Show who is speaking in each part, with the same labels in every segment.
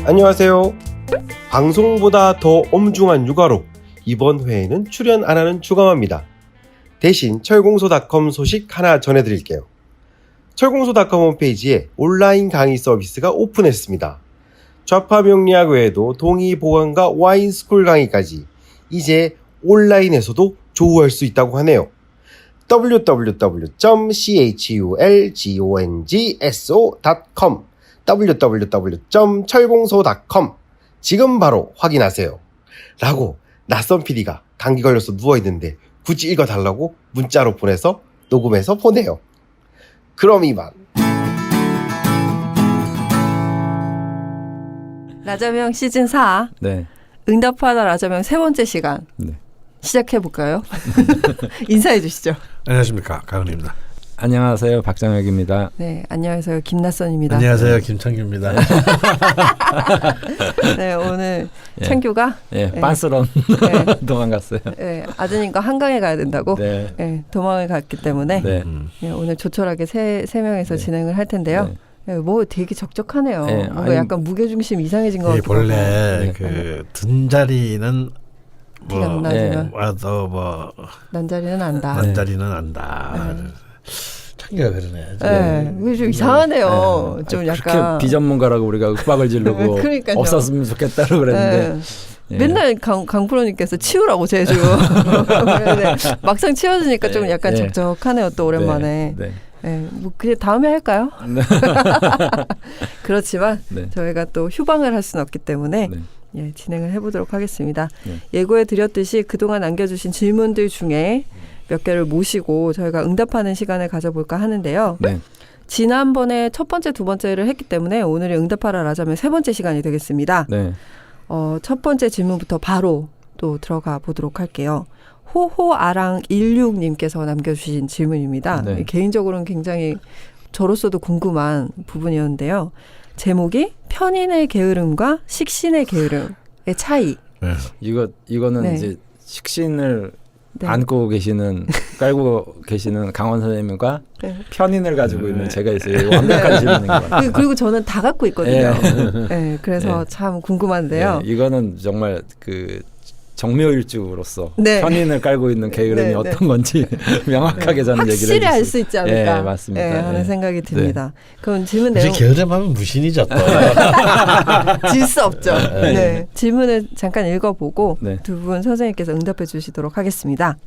Speaker 1: 안녕하세요. 방송보다 더 엄중한 육아로 이번 회에는 출연 안 하는 주감합니다. 대신 철공소닷컴 소식 하나 전해드릴게요. 철공소닷컴 홈페이지에 온라인 강의 서비스가 오픈했습니다. 좌파 명리학 외에도 동의 보강과 와인스쿨 강의까지 이제 온라인에서도 조우할 수 있다고 하네요. www.chulgongso.com www.철공소.com 지금 바로 확인하세요. 라고 낯선 PD가 감기 걸려서 누워있는데 굳이 읽어달라고 문자로 보내서 녹음해서 보내요. 그럼 이만.
Speaker 2: 라자명 시즌 4
Speaker 3: 네.
Speaker 2: 응답하다 라자명 세 번째 시간
Speaker 3: 네.
Speaker 2: 시작해볼까요? 인사해 주시죠.
Speaker 4: 안녕하십니까, 가은입니다.
Speaker 3: 안녕하세요. 박정혁입니다.
Speaker 2: 네, 안녕하세요. 김낯선입니다.
Speaker 4: 안녕하세요, 김창규입니다.
Speaker 2: 네, 오늘
Speaker 3: 예.
Speaker 2: 창규가
Speaker 3: 예,
Speaker 2: 네.
Speaker 3: 빤스런
Speaker 2: 네.
Speaker 3: 도망갔어요.
Speaker 2: 네, 아드님과 한강에 가야 된다고
Speaker 3: 네.
Speaker 2: 네, 도망을 갔기 때문에
Speaker 3: 네.
Speaker 2: 네, 오늘 조촐하게 세 명에서
Speaker 3: 네.
Speaker 2: 진행을 할 텐데요.
Speaker 3: 네.
Speaker 2: 네, 뭐 되게 적적하네요.
Speaker 3: 네,
Speaker 2: 뭔가
Speaker 3: 아니,
Speaker 2: 약간 무게중심 이상해진 것
Speaker 4: 이
Speaker 2: 같아요.
Speaker 4: 본래
Speaker 3: 네.
Speaker 4: 그 든자리는
Speaker 2: 티가 안
Speaker 4: 뭐
Speaker 2: 나지만
Speaker 4: 와도 뭐
Speaker 2: 난자리는 안다.
Speaker 4: 난자리는 안다.
Speaker 2: 네.
Speaker 4: 창규가 그러네.
Speaker 2: 네, 이게 좀 이상하네요. 좀
Speaker 3: 그렇게
Speaker 2: 약간
Speaker 3: 비전문가라고 우리가 윽박을 지르고
Speaker 2: 그러니까요.
Speaker 3: 없었으면 좋겠다고 그랬는데
Speaker 2: 네.
Speaker 3: 예.
Speaker 2: 맨날 강프로님께서 치우라고 제주. 그런데 막상 치워주니까 좀 약간
Speaker 3: 네.
Speaker 2: 적적하네요. 또 오랜만에.
Speaker 3: 네.
Speaker 2: 뭐 그냥 다음에 할까요?
Speaker 3: 네.
Speaker 2: 그렇지만
Speaker 3: 네.
Speaker 2: 저희가 또 휴방을 할 수는 없기 때문에
Speaker 3: 네.
Speaker 2: 예, 진행을 해보도록 하겠습니다.
Speaker 3: 네.
Speaker 2: 예고해 드렸듯이 그동안 남겨주신 질문들 중에 몇 개를 모시고 저희가 응답하는 시간을 가져볼까 하는데요.
Speaker 3: 네.
Speaker 2: 지난번에 첫 번째, 두 번째를 했기 때문에 오늘이 응답하라 라자면 세 번째 시간이 되겠습니다.
Speaker 3: 네.
Speaker 2: 첫 번째 질문부터 바로 또 들어가 보도록 할게요. 호호아랑16님께서 남겨주신 질문입니다.
Speaker 3: 네.
Speaker 2: 개인적으로는 굉장히 저로서도 궁금한 부분이었는데요. 제목이 편인의 게으름과 식신의 게으름의 차이.
Speaker 4: 네.
Speaker 3: 이거는
Speaker 2: 네.
Speaker 3: 이제 식신을
Speaker 2: 네.
Speaker 3: 안고 계시는 깔고 계시는 강원 선생님과
Speaker 2: 네.
Speaker 3: 편인을 가지고 있는 제가 있어요. 완벽한 질문인 것 같아요.
Speaker 2: 그리고 저는 다 갖고 있거든요.
Speaker 3: 예.
Speaker 2: 네, 그래서
Speaker 3: 예.
Speaker 2: 참 궁금한데요.
Speaker 3: 네, 이거는 정말 그 정묘일주로서
Speaker 2: 네.
Speaker 3: 편인을 깔고 있는 게으름이
Speaker 2: 네,
Speaker 3: 어떤 건지 명확하게 저는 얘기를
Speaker 2: 확실히 알 수
Speaker 3: 해주세요.
Speaker 2: 있지 않을까
Speaker 3: 예, 맞습니다.
Speaker 2: 하는
Speaker 3: 예.
Speaker 2: 생각이 듭니다. 그럼 질문
Speaker 4: 이제
Speaker 2: 내용
Speaker 4: 게으름하면 무신이죠 또.
Speaker 2: 질 수 없죠.
Speaker 3: 네.
Speaker 2: 네. 질문을 잠깐 읽어보고
Speaker 3: 네.
Speaker 2: 두 분 선생님께서 응답해 주시도록 하겠습니다.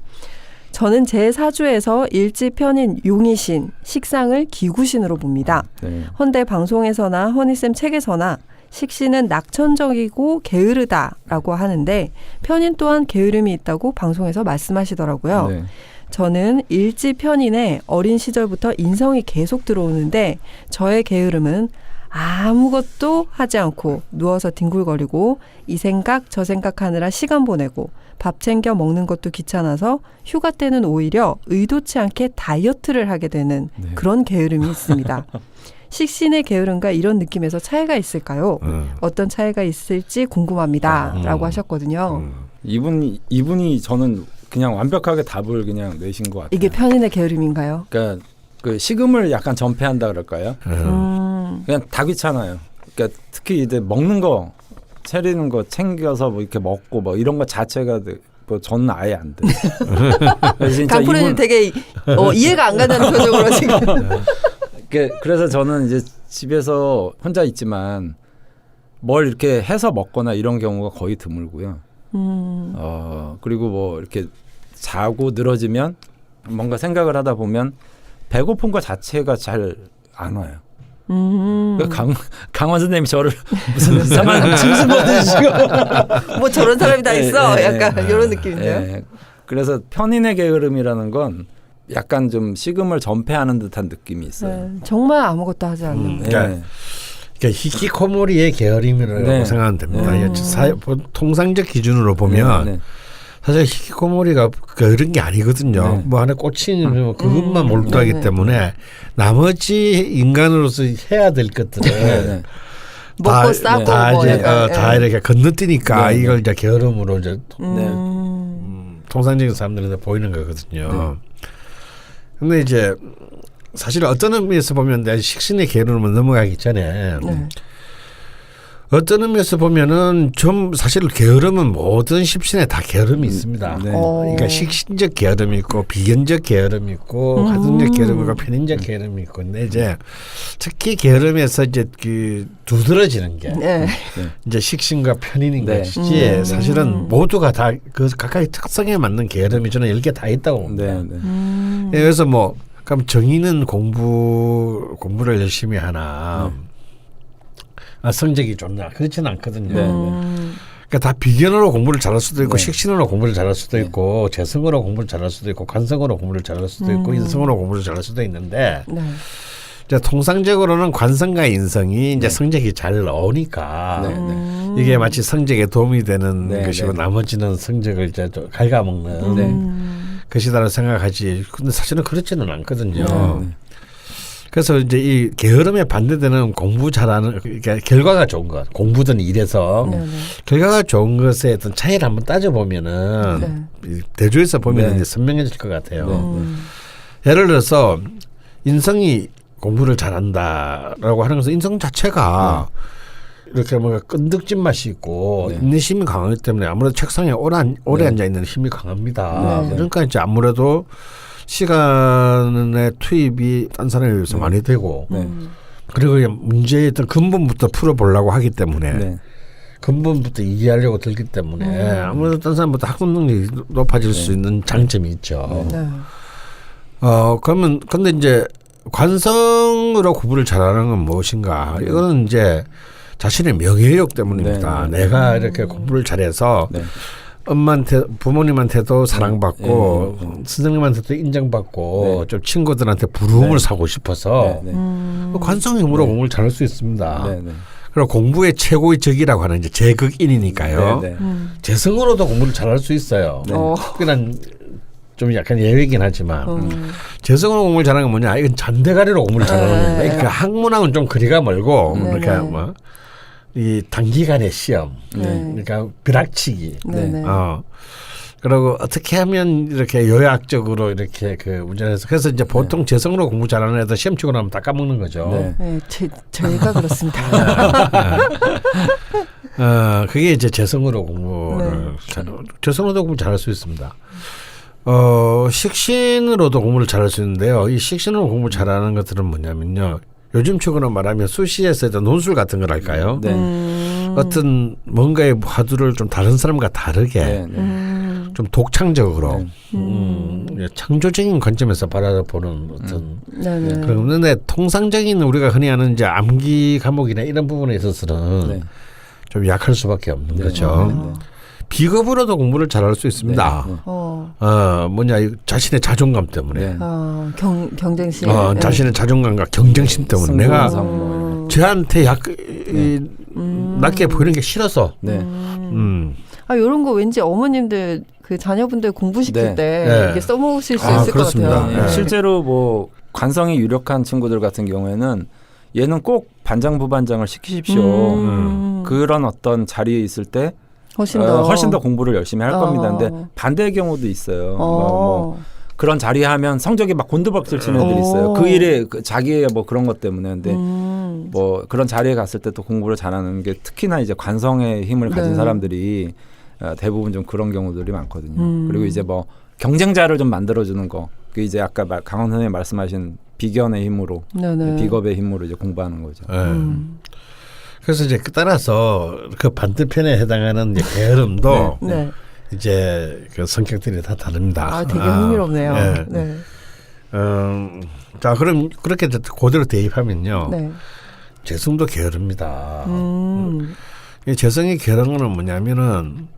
Speaker 2: 저는 제 사주에서 일지편인 용이신, 식상을 기구신으로 봅니다.
Speaker 3: 네.
Speaker 2: 헌데 방송에서나 허니쌤 책에서나 식신은 낙천적이고 게으르다라고 하는데 편인 또한 게으름이 있다고 방송에서 말씀하시더라고요.
Speaker 3: 네.
Speaker 2: 저는 일지편인의 어린 시절부터 인성이 계속 들어오는데 저의 게으름은 아무것도 하지 않고 누워서 뒹굴거리고 이 생각 저 생각하느라 시간 보내고 밥 챙겨 먹는 것도 귀찮아서 휴가 때는 오히려 의도치 않게 다이어트를 하게 되는
Speaker 3: 네.
Speaker 2: 그런 게으름이 있습니다. 식신의 게으름과 이런 느낌에서 차이가 있을까요? 어떤 차이가 있을지 궁금합니다. 라고 하셨거든요.
Speaker 3: 이분이 저는 그냥 완벽하게 답을 그냥 내신 것 같아요.
Speaker 2: 이게 편인의 게으름인가요?
Speaker 3: 그러니까 그 식음을 약간 전폐한다 그럴까요? 그냥 다 귀찮아요. 그러니까 특히 이제 먹는 거 차리는 거 챙겨서 뭐 이렇게 먹고 뭐 이런 거 자체가 뭐 저는 아예 안 돼. 그래서 진짜
Speaker 2: 강프로님 되게 이해가 안 간다는 표정으로 지금.
Speaker 3: 그래서 저는 이제 집에서 혼자 있지만 뭘 이렇게 해서 먹거나 이런 경우가 거의 드물고요. 그리고 뭐 이렇게 자고 늘어지면 뭔가 생각을 하다 보면 배고픈 것 자체가 잘 안 와요. 강원 선생님이 저를 무슨 이상한 짐승 보듯이
Speaker 2: 뭐 저런 사람이 다 있어. 약간 이런 느낌인데요.
Speaker 3: 예. 그래서 편인의 게으름이라는 건 약간 좀 식음을 전폐하는 듯한 느낌이 있어요.
Speaker 2: 네, 정말 아무것도 하지 않는.
Speaker 4: 그러니까 히키코모리의 게으름이라고
Speaker 3: 네.
Speaker 4: 생각하면 됩니다.
Speaker 2: 네.
Speaker 4: 통상적 기준으로 보면
Speaker 3: 네.
Speaker 4: 사실 히키코모리가 그런 게 아니거든요.
Speaker 3: 네.
Speaker 4: 뭐 하나 꽂히면 그것만 몰두하기
Speaker 2: 네.
Speaker 4: 때문에 나머지 인간으로서 해야 될 것들을
Speaker 3: 네.
Speaker 2: 먹고 싸고
Speaker 4: 다
Speaker 2: 뭐
Speaker 4: 이제
Speaker 2: 약간,
Speaker 4: 다 이렇게 건너뛰니까
Speaker 3: 네.
Speaker 4: 이걸 이제 게으름으로 이제
Speaker 3: 네.
Speaker 4: 통상적인 사람들한테 보이는 거거든요. 근데 이제 사실 어떤 의미에서 보면 식신의 게으름을 넘어가기 전에
Speaker 2: 네.
Speaker 4: 어떤 의미에서 보면은 좀 사실 게으름은 모든 십신에 다 게으름이 있습니다.
Speaker 3: 네.
Speaker 4: 그러니까 식신적 게으름이 있고 비견적 게으름이 있고 가등적 게으름이 있고 편인적 게으름이 있고 근데 이제 특히 게으름에서 이제 그 두드러지는 게
Speaker 2: 네.
Speaker 4: 이제 식신과 편인인
Speaker 3: 네.
Speaker 4: 것이지 사실은 모두가 다 그 각각의 특성에 맞는 게으름이 저는 10개 다 있다고 봅니다.
Speaker 3: 네. 네.
Speaker 4: 그래서 뭐 그럼 정의는 공부를 열심히 하나 성적이 좋나 그렇지는 않거든요.
Speaker 3: 네.
Speaker 4: 그러니까 다 비견으로 공부를 잘할 수도 있고 식신으로 공부를 잘할 수도 있고 재성으로 공부를 잘할 수도 있고 관성으로 공부를 잘할 수도 있고 인성으로 공부를 잘할 수도 있는데
Speaker 2: 네.
Speaker 4: 이제 통상적으로는 관성과 인성이 이제 성적이 잘 나오니까 이게 마치 성적에 도움이 되는
Speaker 3: 네,
Speaker 4: 것이고
Speaker 3: 네.
Speaker 4: 나머지는 성적을 이제 좀 갉아먹는 것이다라고 생각하지. 근데 사실은 그렇지는 않거든요. 그래서 이제 이 게으름에 반대되는 공부 잘하는 그러니까 결과가 좋은 것, 공부든 일에서 결과가 좋은 것에 어떤 차이를 한번 따져보면은 대조해서 보면 이제 선명해질 것 같아요. 예를 들어서 인성이 공부를 잘한다라고 하는 것은 인성 자체가 이렇게 뭔가 끈덕진 맛이 있고 인내심이 강하기 때문에 아무래도 책상에 오래 앉아 있는 힘이 강합니다. 그러니까 이제 아무래도 시간의 투입이 딴 사람에 비해서 많이 되고 그리고 문제의 어떤 근본부터 풀어보려고 하기 때문에 근본부터 이해하려고 들기 때문에 아무래도 딴 사람보다 학습 능력이 높아질 수 있는 장점이 있죠. 그러면 근데 이제 관성으로 공부를 잘하는 건 무엇인가? 이거는 이제 자신의 명예욕 때문입니다. 내가 이렇게 공부를 잘해서 엄마한테 부모님한테도 사랑받고 선생님한테도 인정받고 좀 친구들한테 부러움을 사고 싶어서 관성의 힘으로 공부를 잘할 수 있습니다. 그리고 공부의 최고의 적이라고 하는 이제 제극인이니까요. 재성으로도 공부를 잘할 수 있어요. 특별한 좀 약간 예외이긴 하지만 재성으로 공부를 잘하는 건 뭐냐? 이건 잔대가리로 공부를 잘하는 겁니다. 그러니까 학문하고는 좀 거리가 멀고 그러니까 뭐 이 단기간의 시험, 그러니까 벼락치기. 그리고 어떻게 하면 이렇게 요약적으로 이렇게 그 운전해서 그래서 이제 보통 재성으로 공부 잘하는 애들 시험 치고 나면 다 까먹는 거죠.
Speaker 2: 저희가 그렇습니다.
Speaker 4: 그게 이제 재성으로 공부를 재성으로도 공부 잘할 수 있습니다. 식신으로도 공부를 잘할 수 있는데요. 이 식신으로 공부 잘하는 것들은 뭐냐면요. 요즘식으로 말하면 수시에서 논술 같은 걸 할까요? 어떤 뭔가의 화두를 좀 다른 사람과 다르게 좀 독창적으로 창조적인 관점에서 바라보는 어떤 그런데 통상적인 우리가 흔히 하는 이제 암기 과목이나 이런 부분에 있어서는 좀 약할 수밖에 없는 거죠. 비겁으로도 공부를 잘할 수 있습니다. 뭐냐 자신의 자존감 때문에.
Speaker 2: 경쟁심.
Speaker 4: 자신의 자존감과 경쟁심 때문에 내가 쟤한테 낮게 보이는 게 싫어서.
Speaker 2: 이런 거 왠지 어머님들 그 자녀분들 공부시킬 때 이게 써먹으실 수 있을
Speaker 4: 그렇습니다.
Speaker 2: 것 같아요.
Speaker 3: 실제로 뭐 관성이 유력한 친구들 같은 경우에는 얘는 꼭 반장 부반장을 시키십시오. 그런 어떤 자리에 있을 때 훨씬 더 공부를 열심히 할 겁니다. 근데 반대의 경우도 있어요. 뭐 그런 자리에 하면 성적이 막 곤두박질 치는 애들이 있어요. 그 일에 자기의 뭐 그런 것 때문에. 근데 뭐 그런 자리에 갔을 때 또 공부를 잘하는 게 특히나 이제 관성의 힘을 가진 사람들이 대부분 좀 그런 경우들이 많거든요. 그리고 이제 뭐 경쟁자를 좀 만들어주는 거. 그 이제 아까 강원 선생님 말씀하신 비견의 힘으로, 비겁의 힘으로 이제 공부하는 거죠.
Speaker 4: 그래서 이제 따라서 그 반대편에 해당하는 이제 게으름도 이제 그 성격들이 다 다릅니다.
Speaker 2: 되게 흥미롭네요.
Speaker 4: 자, 그럼 그렇게 그대로 대입하면요. 재성도 게으릅니다. 이 재성이 게으른 거는 뭐냐면은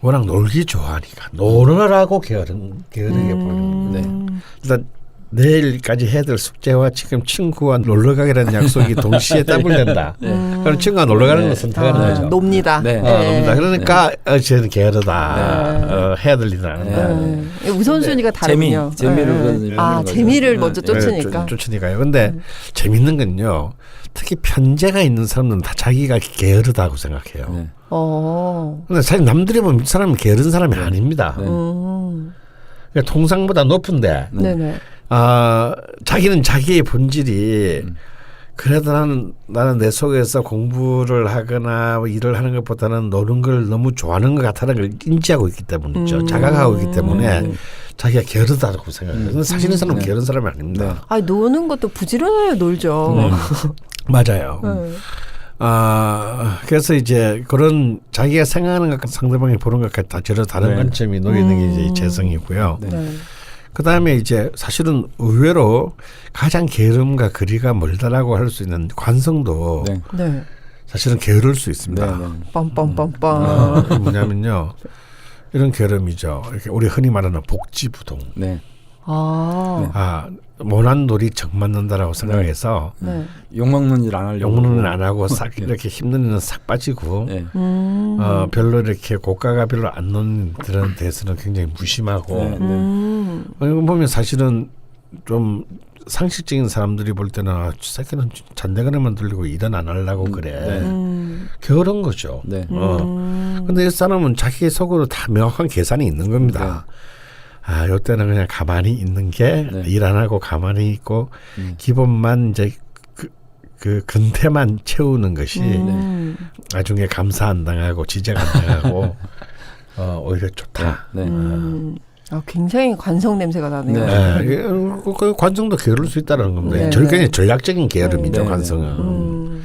Speaker 4: 워낙 놀기 좋아하니까 노느라고 게으르게 보이는 겁니다. 일단 내일까지 해야 될 숙제와 지금 친구와 놀러 가기라는 약속이 동시에 따블된다. 그럼 친구가 놀러 가는 걸 선택하는 거죠.
Speaker 2: 놉니다.
Speaker 4: 놉니다. 그러니까 쟤는 게으르다. 해야 될 일은 안 한다.
Speaker 2: 우선순위가 다르군요. 재미를 먼저 쫓으니까.
Speaker 4: 쫓으니까요. 근데 재밌는 건요. 특히 편제가 있는 사람은 다 자기가 게으르다고 생각해요. 근데 사실 남들이 보면 이 사람은 게으른 사람이 아닙니다. 그러니까 통상보다 높은데 자기는 자기의 본질이 그래도 나는 내 속에서 공부를 하거나 일을 하는 것보다는 노는 걸 너무 좋아하는 것 같다는 걸 인지하고 있기 때문이죠. 자각하고 있기 때문에 자기가 게으르다고 생각해요. 근데 사실 이 사람은 게으른 사람이 아닙니다.
Speaker 2: 아, 노는 것도 부지런해야 놀죠.
Speaker 4: 맞아요. 그래서 이제 그런 자기가 생각하는 것과 상대방이 보는 것과 다 전혀 다른 관점이 놓이는 게 이제 재성이고요. 그 다음에 이제 사실은 의외로 가장 게으름과 거리가 멀다라고 할 수 있는 관성도 사실은 게으를 수 있습니다.
Speaker 2: 빰빰빰빰.
Speaker 4: 뭐냐면요. 이런 게으름이죠. 이렇게 우리 흔히 말하는 복지부동. 모난 돌이 정 맞는다라고 생각해서
Speaker 3: 욕먹는 일 안 하려고.
Speaker 4: 욕먹는 일 안 하고 싹 이렇게 힘든 일은 싹 빠지고 별로 이렇게 고가가 별로 안 놓는 들은 대해서는 굉장히 무심하고 이거 보면 사실은 좀 상식적인 사람들이 볼 때는 새끼는 잔대가리만 들리고 일은 안 하려고 그래. 게으른 거죠. 근데 이 사람은 자기 속으로 다 명확한 계산이 있는 겁니다. 요때는 그냥 가만히 있는 게 일 안 하고 가만히 있고 기본만 이제 그 근태만 채우는 것이 나중에 감사 안 당하고 지적 안 당하고 오히려 좋다.
Speaker 2: 굉장히 관성 냄새가 나네요.
Speaker 4: 그 관성도 게으를 수 있다는 겁니다. 굉장히 전략적인 게으름이죠. 관성은.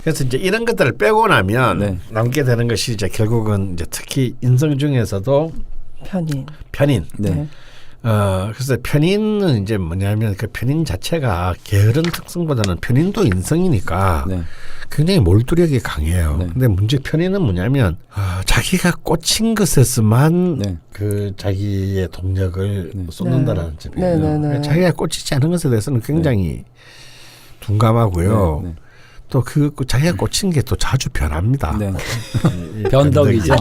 Speaker 4: 그래서 이제 이런 것들을 빼고 나면 남게 되는 것이 이제 결국은 이제 특히 인성 중에서도 편인. 그래서 편인은 이제 뭐냐면 그 편인 자체가 게으른 특성보다는 편인도 인성이니까 굉장히 몰두력이 강해요. 근데 문제 편인은 뭐냐면 자기가 꽂힌 것에서만 그 자기의 동력을 쏟는다라는 점이에요. 자기가 꽂히지 않은 것에 대해서는 굉장히 둔감하고요. 또 그 자기가 꽂힌 게 또 자주 변합니다.
Speaker 3: 변덕이죠.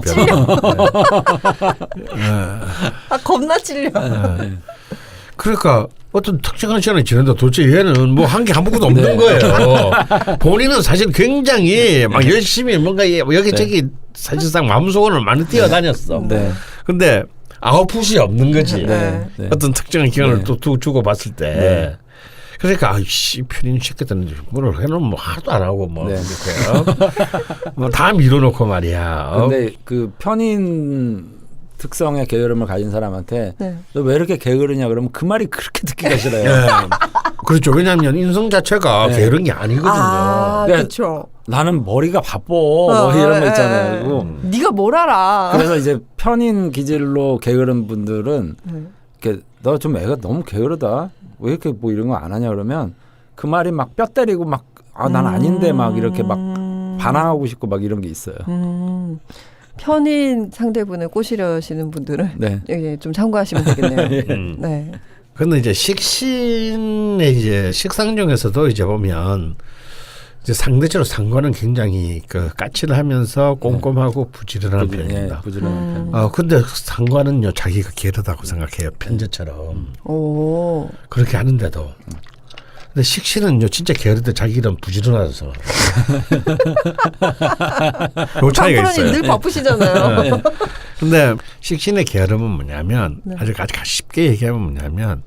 Speaker 2: 겁나 찔려.
Speaker 4: 그러니까 어떤 특정한 시간이 지났는데 도대체 얘는 뭐 한 게 아무것도 없는 거예요. 본인은 사실 굉장히 막 열심히 뭔가 여기저기 사실상 마음속으로는 많이 뛰어다녔어. 근데 아웃풋이 없는 거지. 어떤 특정한 기간을 또 주고 봤을 때. 그러니까 편인 새끼들은 뭐를 해놓으면 뭐 하나도 안 하고 뭐 이렇게 뭐 다 밀어놓고 말이야.
Speaker 3: 근데 그 편인 특성의 게으름을 가진 사람한테 너 왜 이렇게 게으르냐 그러면 그 말이 그렇게 듣기가 싫어요.
Speaker 4: 그렇죠. 왜냐하면 인성 자체가 게으른 게 아니거든요.
Speaker 2: 그렇죠.
Speaker 3: 나는 머리가 바빠 뭐 이런 거 있잖아요.
Speaker 2: 네가 뭘 알아.
Speaker 3: 그래서 이제 편인 기질로 게으른 분들은 너 좀 애가 너무 게으르다. 왜 이렇게 뭐 이런 거 안 하냐 그러면 그 말이 막 뼈 때리고 막 난 아닌데 막 이렇게 막 반항하고 싶고 막 이런 게 있어요.
Speaker 2: 편인 상대분을 꼬시려시는 분들은 좀 참고하시면 되겠네요.
Speaker 4: 근데 이제 식신의 이제 식상 중에서도 이제 보면 이제 상대적으로 상관은 굉장히 그 까칠을 하면서 꼼꼼하고 부지런한 편입니다.
Speaker 3: 부지런한 편.
Speaker 4: 근데 상관은요 자기가 게으르다고 생각해요. 편제처럼. 그렇게 하는데도. 근데 식신은요 진짜 게으르다 자기 이름 부지런해서. 요 차이가 있어요.
Speaker 2: 늘 바쁘시잖아요.
Speaker 4: 근데 식신의 게으름은 뭐냐면 아주 쉽게 얘기하면 뭐냐면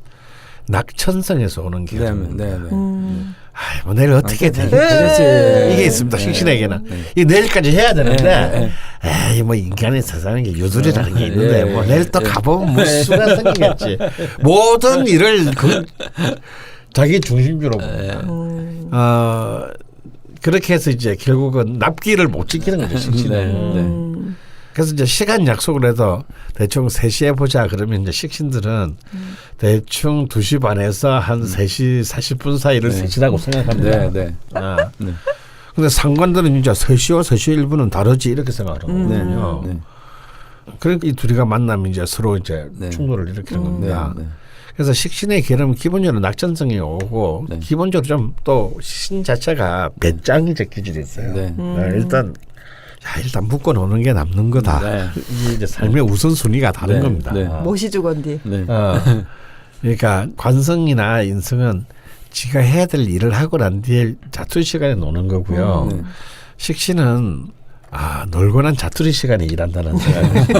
Speaker 4: 낙천성에서 오는 게으름. 뭐 내일 어떻게 되지? 이게 있습니다. 식신에게는 이 내일까지 해야 되는데, 뭐 인간의 세상에 유술이라는 게 있는데, 뭐 내일 또 가보면 뭐 수가 생기겠지. 모든 일을 자기 중심주로 봅니다. 그렇게 해서 이제 결국은 납기를 못 지키는 거죠. 식신은. 그래서 이제 시간 약속을 해도 대충 3시에 보자 그러면 이제 식신들은 대충 2시 반에서 한 3시 40분 사이를 3시라고 생각합니다. 근데 상관들은 이제 3시와 3시 1분은 다르지 이렇게 생각하거든요. 그러니까 이 둘이가 만나면 이제 서로 이제 충돌을 일으키는 겁니다. 그래서 식신의 게으름은 기본적으로 낙천성이 오고 기본적으로 좀 또 신 자체가 배짱이적 기질이 있어요. 일단 묶어 놓는 게 남는 거다. 이게 이제 삶의 우선순위가 다른 겁니다.
Speaker 2: 못이 죽었디.
Speaker 4: 그러니까 관성이나 인성은 지가 해야 될 일을 하고 난 뒤에 자투리 시간에 노는 거고요. 식신은 놀고 난 자투리 시간에 일한다는 생각이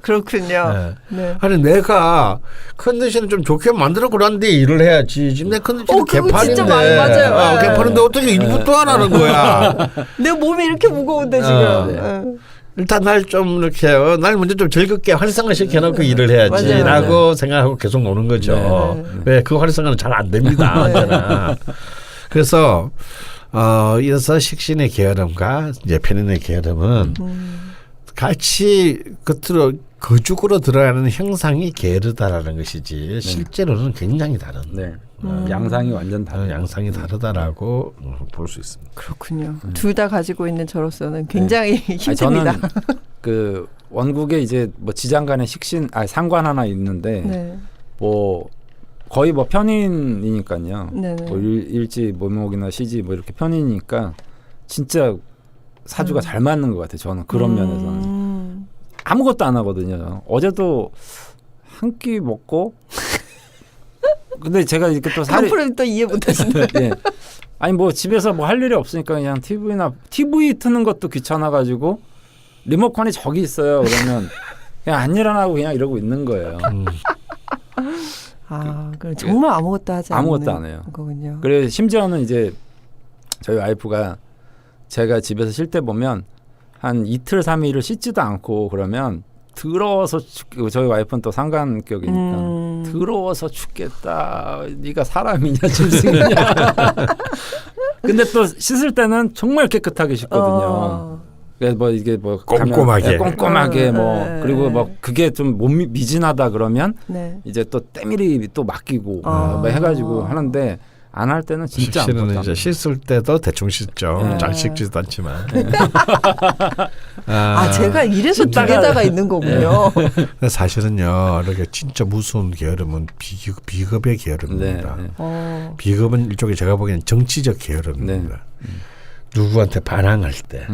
Speaker 2: 그렇군요. 네.
Speaker 4: 아니 내가 컨디션을 좀 좋게 만들어 그런데 일을 해야지. 지금 내 컨디션이
Speaker 2: 그거
Speaker 4: 개판인데.
Speaker 2: 진짜 맞아요.
Speaker 4: 개판인데 어떻게 일부터 안 하는 거야.
Speaker 2: 내 몸이 이렇게 무거운데 지금.
Speaker 4: 일단 날 좀 이렇게 날 먼저 좀 즐겁게 활성화 시켜놓고 일을 해야지라고
Speaker 2: 맞아요.
Speaker 4: 생각하고 계속 노는 거죠.
Speaker 2: 네.
Speaker 4: 왜 그 활성화는 잘 안 됩니다. 언제나. 그래서 이어서 식신의 게으름과 이제 편인의 게으름은 같이 겉으로 거죽으로 들어가는 형상이 게으르다라는 것이지 실제로는 굉장히 다른.
Speaker 3: 네. 양상이 완전 다른.
Speaker 4: 양상이 다르다라고 볼 수 있습니다.
Speaker 2: 그렇군요. 둘 다 가지고 있는 저로서는 굉장히 힘듭니다.
Speaker 3: 저는 그 원국에 이제 뭐 지장간에 상관 하나 있는데
Speaker 2: 네.
Speaker 3: 뭐 거의 뭐 편인이니까요.
Speaker 2: 네네.
Speaker 3: 뭐 일지 모목이나 시지 뭐 이렇게 편인이니까 진짜 사주가 잘 맞는 것 같아요. 저는 그런 면에서는 아무것도 안 하거든요. 어제도 한 끼 먹고 근데 제가 이렇게 또
Speaker 2: 강프로는 또 이해 못하시네.
Speaker 3: 예. 아니 뭐 집에서 뭐 할 일이 없으니까 그냥 TV 트는 것도 귀찮아가지고 리모컨이 저기 있어요. 그러면 그냥 안 일어나고 그냥 이러고 있는 거예요.
Speaker 2: 그럼 정말 아무것도 하지 않는
Speaker 3: 아무것도 안 해요.
Speaker 2: 거군요.
Speaker 3: 그래 심지어는 이제 저희 와이프가 제가 집에서 쉴 때 보면 한 이틀 3일을 씻지도 않고 그러면 더러워서 저희 와이프는 또 상관격이니까 더러워서 죽겠다. 네가 사람이냐 짐승이냐. 근데 또 씻을 때는 정말 깨끗하게 씻거든요. 그래서 뭐 이게 뭐 꼼꼼하게 뭐 그리고 뭐 그게 좀 못 미진하다 그러면 이제 또 때밀이 또 맡기고 뭐 해가지고 하는데 안 할 때는 진짜
Speaker 4: 식신은 이제 씻을 때도 대충 씻죠. 잘 씻지도 않지만.
Speaker 2: 제가 이래서 두 개다가 있는 거군요.
Speaker 4: 사실은요, 이렇게 진짜 무서운 게으름은 비겁의 게으름입니다. 비겁은 일종의 제가 보기에는 정치적 게으름입니다. 누구한테 반항할 때.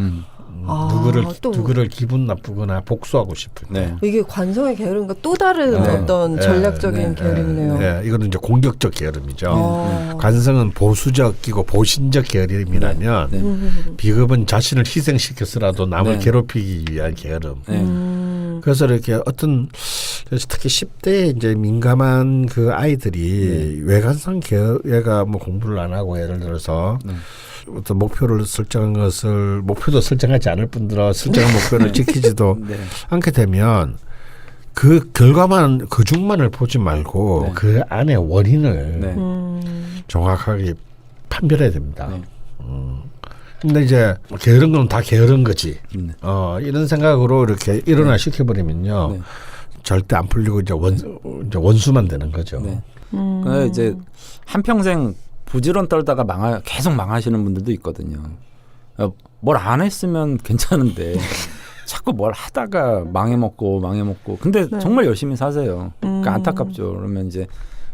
Speaker 4: 누구를 기분 나쁘거나 복수하고 싶을 때.
Speaker 2: 이게 관성의 게으름과 또 다른 어떤 전략적인 게으름이네요.
Speaker 4: 네, 이거는 이제 공격적 게으름이죠. 관성은 보수적이고 보신적 게으름이라면 비겁은 자신을 희생시켜서라도 남을 괴롭히기 위한 게으름. 그래서 이렇게 어떤 특히 10대에 이제 민감한 그 아이들이 외관상 얘가 뭐 공부를 안 하고 예를 들어서 어떤 목표를 설정한 것을 목표도 설정하지 않을 뿐더러 설정한 목표를 지키지도 않게 되면 그 결과만 그중만을 보지 말고 그 안에 원인을 정확하게 판별해야 됩니다. 근데 이제 게으른 건 다 게으른 거지. 이런 생각으로 이렇게 일어나 시켜버리면요. 절대 안 풀리고 이제 원수만 되는 거죠.
Speaker 3: 그래서 이제 한평생 부지런 떨다가 계속 망하시는 분들도 있거든요. 뭘 안 했으면 괜찮은데 자꾸 뭘 하다가 망해먹고 근데 정말 열심히 사세요. 그러니까 안타깝죠. 그러면 이제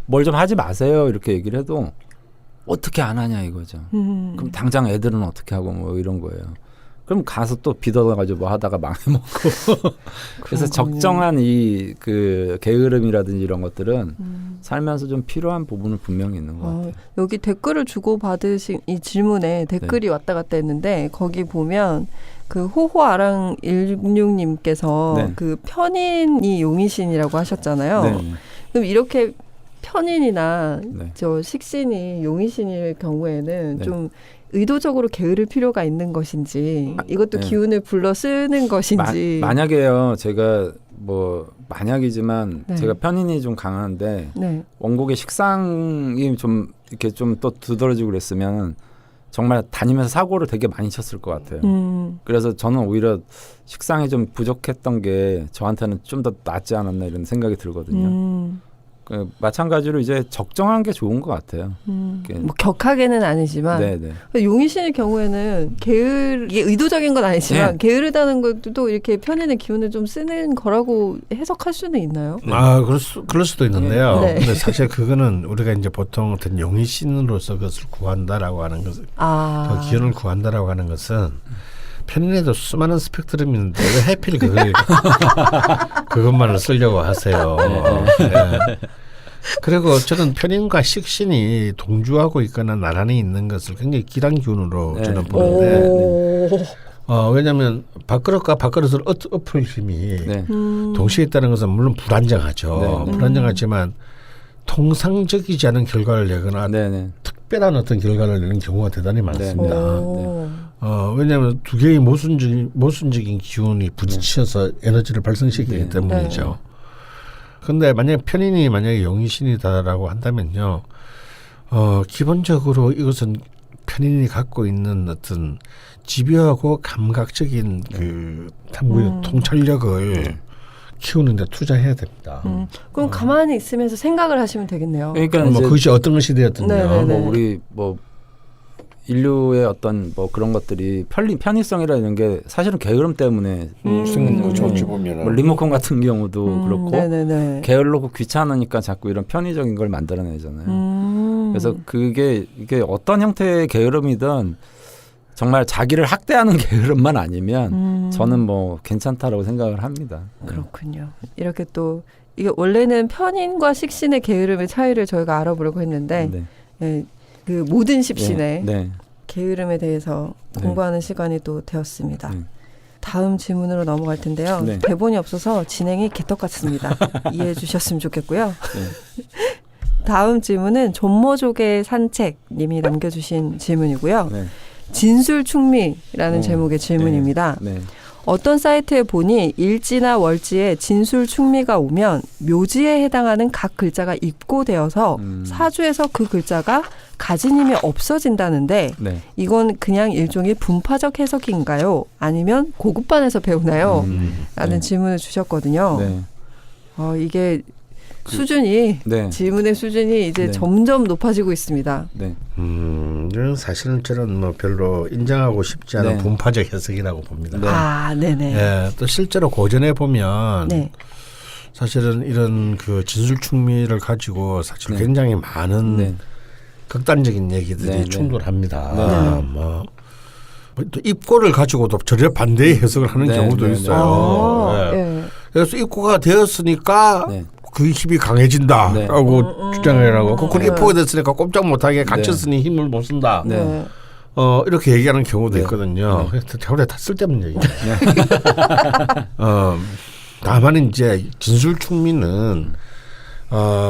Speaker 3: 뭘 좀 하지 마세요 이렇게 얘기를 해도 어떻게 안 하냐 이거죠. 그럼 당장 애들은 어떻게 하고 뭐 이런 거예요. 그럼 가서 또 빚어가지고 뭐 하다가 망해먹고. 그래서 적정한 이 그 게으름이라든지 이런 것들은 살면서 좀 필요한 부분은 분명히 있는 것 같아요.
Speaker 2: 여기 댓글을 주고받으신 이 질문에 댓글이 왔다 갔다 했는데 거기 보면 그 호호아랑 16님께서 그 편인이 용의신이라고 하셨잖아요. 그럼 이렇게 편인이나 저 식신이 용의신일 경우에는 좀 의도적으로 게으를 필요가 있는 것인지 이것도 기운을 불러 쓰는 것인지
Speaker 3: 만약에요 제가 뭐 만약이지만 제가 편인이 좀 강한데 원곡의 식상이 좀 이렇게 좀 또 두드러지고 그랬으면 정말 다니면서 사고를 되게 많이 쳤을 것 같아요. 그래서 저는 오히려 식상이 좀 부족했던 게 저한테는 좀 더 낫지 않았나 이런 생각이 들거든요. 마찬가지로 이제 적정한 게 좋은 것 같아요.
Speaker 2: 뭐 격하게는 아니지만 용의신의 경우에는 이게 의도적인 건 아니지만 게으르다는 것도 이렇게 편인의 기운을 좀 쓰는 거라고 해석할 수는 있나요?
Speaker 4: 그럴 수도 있는데요. 근데 사실 그거는 우리가 이제 보통 어떤 용의신으로서 그것을 구한다라고 하는 것을 그 기운을 구한다라고 하는 것은 편인에도 수많은 스펙트럼이 있는데 왜 해필 그것만을 쓰려고 하세요. 그리고 저는 편인과 식신이 동주하고 있거나 나란히 있는 것을 굉장히 기란 기운으로 저는 보는데 왜냐하면 밥그릇과 밥그릇을 엎을 힘이
Speaker 3: 네.
Speaker 4: 동시에 있다는 것은 물론 불안정하죠.
Speaker 3: 네.
Speaker 4: 불안정하지만 통상적이지 않은 결과를 내거나
Speaker 3: 네네.
Speaker 4: 특별한 어떤 결과를 내는 경우가 대단히 많습니다.
Speaker 2: 오.
Speaker 4: 왜냐하면 두 개의 모순적인 기운이 부딪혀서 에너지를 발생시키기 때문이죠. 그런데 만약에 편인이 만약에 용의신이다라고 한다면요, 기본적으로 이것은 편인이 갖고 있는 어떤 집요하고 감각적인 그 탐구의 통찰력을 키우는 데 투자해야 됩니다.
Speaker 2: 그럼 가만히 있으면서 생각을 하시면 되겠네요.
Speaker 3: 그러니까
Speaker 4: 뭐
Speaker 3: 이제
Speaker 4: 그것이 어떤 것이 되었든요.
Speaker 2: 네네네.
Speaker 3: 뭐 우리 뭐 인류의 어떤 뭐 그런 것들이 편의성이라 이런 게 사실은 게으름 때문에
Speaker 4: 어찌 보면은
Speaker 3: 뭐 리모컨 같은 경우도 그렇고
Speaker 2: 네네네.
Speaker 3: 게을르고 귀찮으니까 자꾸 이런 편의적인 걸 만들어내잖아요. 그래서 이게 어떤 형태의 게으름이든 정말 자기를 학대하는 게으름만 아니면 저는 뭐 괜찮다라고 생각을 합니다.
Speaker 2: 그렇군요. 이렇게 또 이게 원래는 편인과 식신의 게으름의 차이를 저희가 알아보려고 했는데
Speaker 3: 네.
Speaker 2: 예, 그 모든 십신의
Speaker 3: 네.
Speaker 2: 게으름에 대해서
Speaker 3: 네.
Speaker 2: 공부하는 시간이 또 되었습니다.
Speaker 3: 네.
Speaker 2: 다음 질문으로 넘어갈 텐데요.
Speaker 3: 네.
Speaker 2: 대본이 없어서 진행이 개떡 같습니다. 이해해 주셨으면 좋겠고요.
Speaker 3: 네.
Speaker 2: 다음 질문은 존머족의 산책님이 남겨주신 질문이고요.
Speaker 3: 네.
Speaker 2: 진술충미라는 제목의 질문입니다.
Speaker 3: 네.
Speaker 2: 어떤 사이트에 보니 일지나 월지에 진술충미가 오면 묘지에 해당하는 각 글자가 입고되어서 사주에서 그 글자가 가진 힘이 없어진다는데
Speaker 3: 네.
Speaker 2: 이건 그냥 일종의 분파적 해석인가요? 아니면 고급반에서 배우나요? 라는
Speaker 3: 네.
Speaker 2: 질문을 주셨거든요.
Speaker 3: 네.
Speaker 2: 이게 수준이
Speaker 3: 네.
Speaker 2: 질문의 수준이 이제
Speaker 3: 네.
Speaker 2: 점점 높아지고 있습니다.
Speaker 3: 네.
Speaker 4: 이건 사실은 저는 뭐 별로 인정하고 싶지 않은
Speaker 3: 네.
Speaker 4: 분파적 해석이라고 봅니다.
Speaker 3: 네.
Speaker 2: 네네.
Speaker 4: 예, 또 실제로 고전에 보면
Speaker 2: 네.
Speaker 4: 사실은 이런 그 진술충미를 가지고 사실
Speaker 3: 네.
Speaker 4: 굉장히 많은
Speaker 3: 네.
Speaker 4: 극단적인 얘기들이
Speaker 3: 네, 네.
Speaker 4: 충돌합니다.
Speaker 3: 네.
Speaker 4: 또 입고를 가지고도 전혀 반대의 해석을 하는
Speaker 3: 네,
Speaker 4: 경우도
Speaker 3: 네, 네.
Speaker 4: 있어요. 예.
Speaker 2: 예.
Speaker 4: 그래서 입고가 되었으니까
Speaker 3: 네.
Speaker 4: 그 힘이 강해진다라고 주장을 하고 그건 입고가 됐으니까 꼼짝 못하게 갇혔으니 힘을 못 쓴다.
Speaker 3: 네.
Speaker 4: 이렇게 얘기하는 경우도
Speaker 3: 네.
Speaker 4: 있거든요. 저래 다 쓸데없는 얘기예요. 다만 이제 진술충미는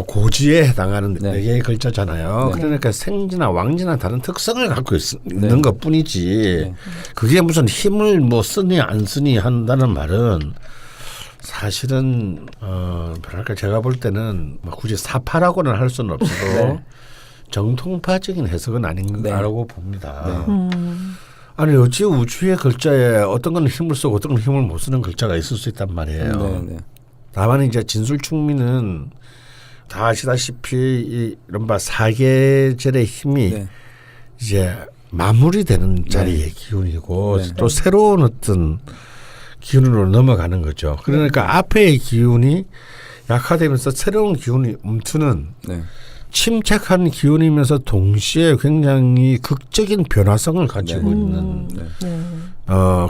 Speaker 4: 고지에 해당하는
Speaker 3: 네.
Speaker 4: 네 개의 글자잖아요.
Speaker 3: 네.
Speaker 4: 그러니까 생지나 왕지나 다른 특성을 갖고 있는
Speaker 3: 네.
Speaker 4: 것뿐이지
Speaker 3: 네.
Speaker 4: 그게 무슨 힘을 뭐 쓰니 안 쓰니 한다는 말은 사실은 뭐랄까 제가 볼 때는 뭐 굳이 사파라고는 할 수는 없어도
Speaker 3: 네.
Speaker 4: 정통파적인 해석은 아닌가라고 봅니다. 아니 어찌 우주의 글자에 어떤 건 힘을 쓰고 어떤 건 힘을 못 쓰는 글자가 있을 수 있단 말이에요.
Speaker 3: 네. 네.
Speaker 4: 다만 이제 진술충미는 다 아시다시피 이 이른바 사계절의 힘이
Speaker 3: 네.
Speaker 4: 이제 마무리되는 자리의 기운이고
Speaker 3: 네.
Speaker 4: 또 새로운 어떤 기운으로 넘어가는 거죠. 그러니까 앞에의 기운이 약화되면서 새로운 기운이 움트는
Speaker 3: 네.
Speaker 4: 침착한 기운이면서 동시에 굉장히 극적인 변화성을 가지고 있는
Speaker 2: 네.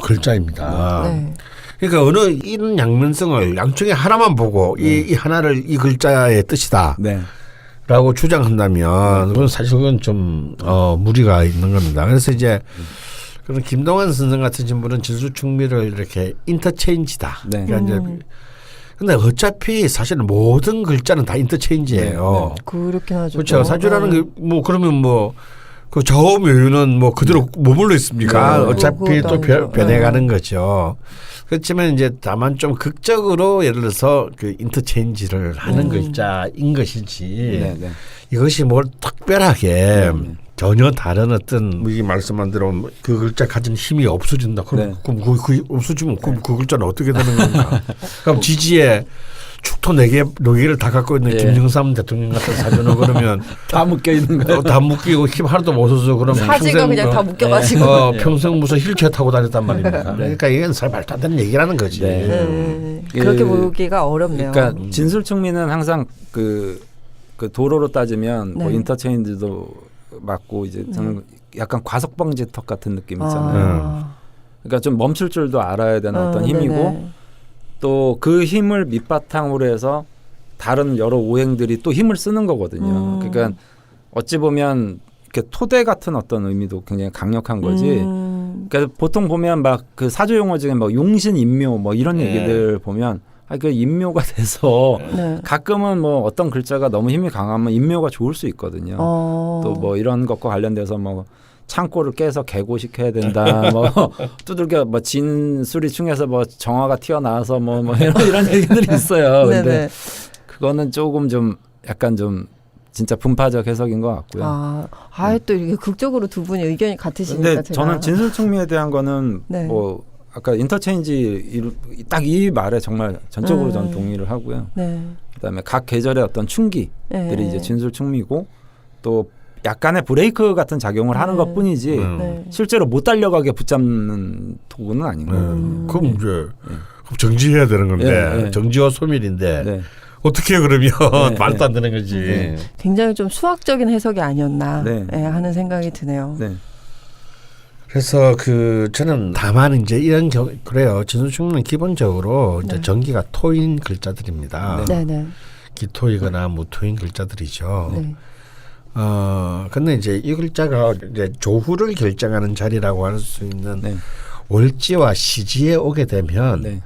Speaker 4: 글자입니다.
Speaker 2: 네.
Speaker 4: 그러니까 어느 이런 양면성을 양쪽에 하나만 보고 이 하나를 이 글자의 뜻이다.
Speaker 3: 네.
Speaker 4: 라고 주장한다면 그건 사실 그건 좀 무리가 있는 겁니다. 그래서 이제 그런 김동완 선생 같은 분은 진술충미를 이렇게 인터체인지다.
Speaker 3: 네.
Speaker 4: 그러니까 이제 근데 어차피 사실은 모든 글자는 다 인터체인지예요.
Speaker 2: 그렇긴 하죠.
Speaker 4: 그렇죠. 사주라는 게 뭐 그러면 뭐 그 좌우묘유는 뭐 그대로 머물러 있습니까?
Speaker 2: 네.
Speaker 4: 어차피 또
Speaker 2: 그것도
Speaker 4: 변해가는 거죠. 그렇지만 이제 다만 좀 극적으로 예를 들어서 그 인터체인지를 하는 글자인 것이지
Speaker 3: 네. 네.
Speaker 4: 이것이 뭘 특별하게 전혀 다른 어떤 이 말씀한 대로 그 글자 가진 힘이 없어진다. 그럼 그 없어지면 그 글자는 어떻게 되는 건가? 그럼 지지에 축토 4개를 다 갖고 있는 김영삼 대통령 같은 사주는 그러면
Speaker 3: 다 묶여 있는 거예요.
Speaker 4: 다 묶이고 힘 하나도 못 써서 그러면
Speaker 2: 사지가 그냥 다 묶여가지고.
Speaker 4: 평생 무슨 휠체어 타고 다녔단 말입니다. 그러니까 이건 잘 말도 안 되는 얘기라는 거지.
Speaker 2: 그렇게 보기가 어렵네요.
Speaker 3: 그러니까 진술충미는 항상 그 도로로 따지면 뭐 인터체인지도 맞고 이제 저는 약간 과속방지턱 같은 느낌 있잖아요. 그러니까 좀 멈출 줄도 알아야 되는 어떤 힘이고
Speaker 2: 네네.
Speaker 3: 또 그 힘을 밑바탕으로 해서 다른 여러 오행들이 또 힘을 쓰는 거거든요. 그러니까 어찌 보면 이렇게 토대 같은 어떤 의미도 굉장히 강력한 거지. 그러니까 보통 보면 막 그 사조 용어 중에 뭐 용신 인묘 뭐 이런 얘기들 보면 그 인묘가 돼서
Speaker 2: 네.
Speaker 3: 가끔은 뭐 어떤 글자가 너무 힘이 강하면 인묘가 좋을 수 있거든요. 또 뭐 이런 것과 관련돼서 뭐 창고를 깨서 개고식해야 된다. 뭐 두들겨 뭐 진수리 충에서 뭐 정화가 튀어나와서 뭐 이런 얘기들이 있어요. 근데 그거는 조금 좀 약간 좀 진짜 분파적 해석인 것 같고요.
Speaker 2: 또 이렇게 극적으로 두 분이 의견이 같으시니까
Speaker 3: 근데 저는 진술충미에 대한 거는 뭐 아까 인터체인지 딱 이 말에 정말 전적으로 전 동의를 하고요. 그다음에 각 계절의 어떤 충기들이 이제 진술충미고 또 약간의 브레이크 같은 작용을 하는 것뿐이지 실제로 못 달려가게 붙잡는 도구는 아닌 거예요.
Speaker 4: 그럼 이제 정지해야 되는 건데 정지와 소멸인데 어떻게 그러면 말도 안 되는 거지.
Speaker 2: 굉장히 좀 수학적인 해석이 아니었나 하는 생각이 드네요.
Speaker 4: 그래서 저는 다만 이제 이런 그래요. 진술충문은 기본적으로 이제 전기가 토인 글자들입니다. 기토이거나 무토인 글자들이죠. 근데 이제 이 글자가 이제 조후를 결정하는 자리라고 할 수 있는 월지와 시지에 오게 되면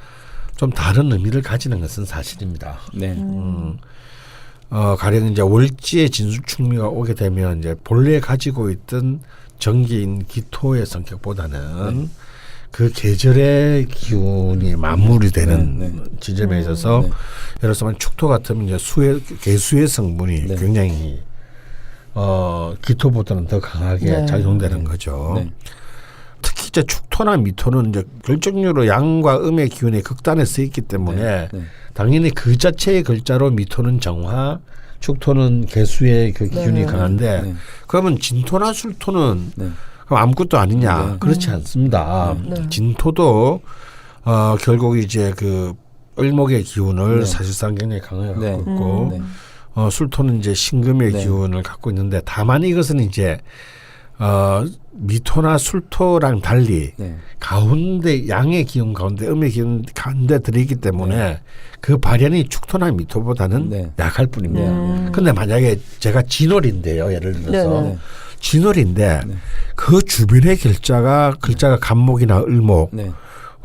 Speaker 4: 좀 다른 의미를 가지는 것은 사실입니다. 가령 이제 월지의 진술충미가 오게 되면 이제 본래 가지고 있던 정기인 기토의 성격보다는 그 계절의 기운이 맞물이 되는 지점에 있어서 예를 들어서 축토 같으면 이제 개수의 성분이 굉장히 기토보다는 더 강하게 작용되는 거죠. 특히 이제 축토나 미토는 이제 결정적으로 양과 음의 기운이 극단에 서 있기 때문에 당연히 그 자체의 글자로 미토는 정화, 축토는 개수의 그 기운이 강한데 그러면 진토나 술토는 그럼 아무것도 아니냐? 그렇지 않습니다. 진토도 결국 이제 그 을목의 기운을 사실상 굉장히 강하게 갖고 있고 술토는 이제 신금의 기운을 갖고 있는데 다만 이것은 이제 미토나 술토랑 달리 가운데 양의 기운 가운데 음의 기운 가운데 들어있기 때문에 그 발현이 축토나 미토보다는 약할 뿐입니다. 근데 만약에 제가 진월인데요. 예를 들어서 진월인데 그 주변의 글자가 간목이나 을목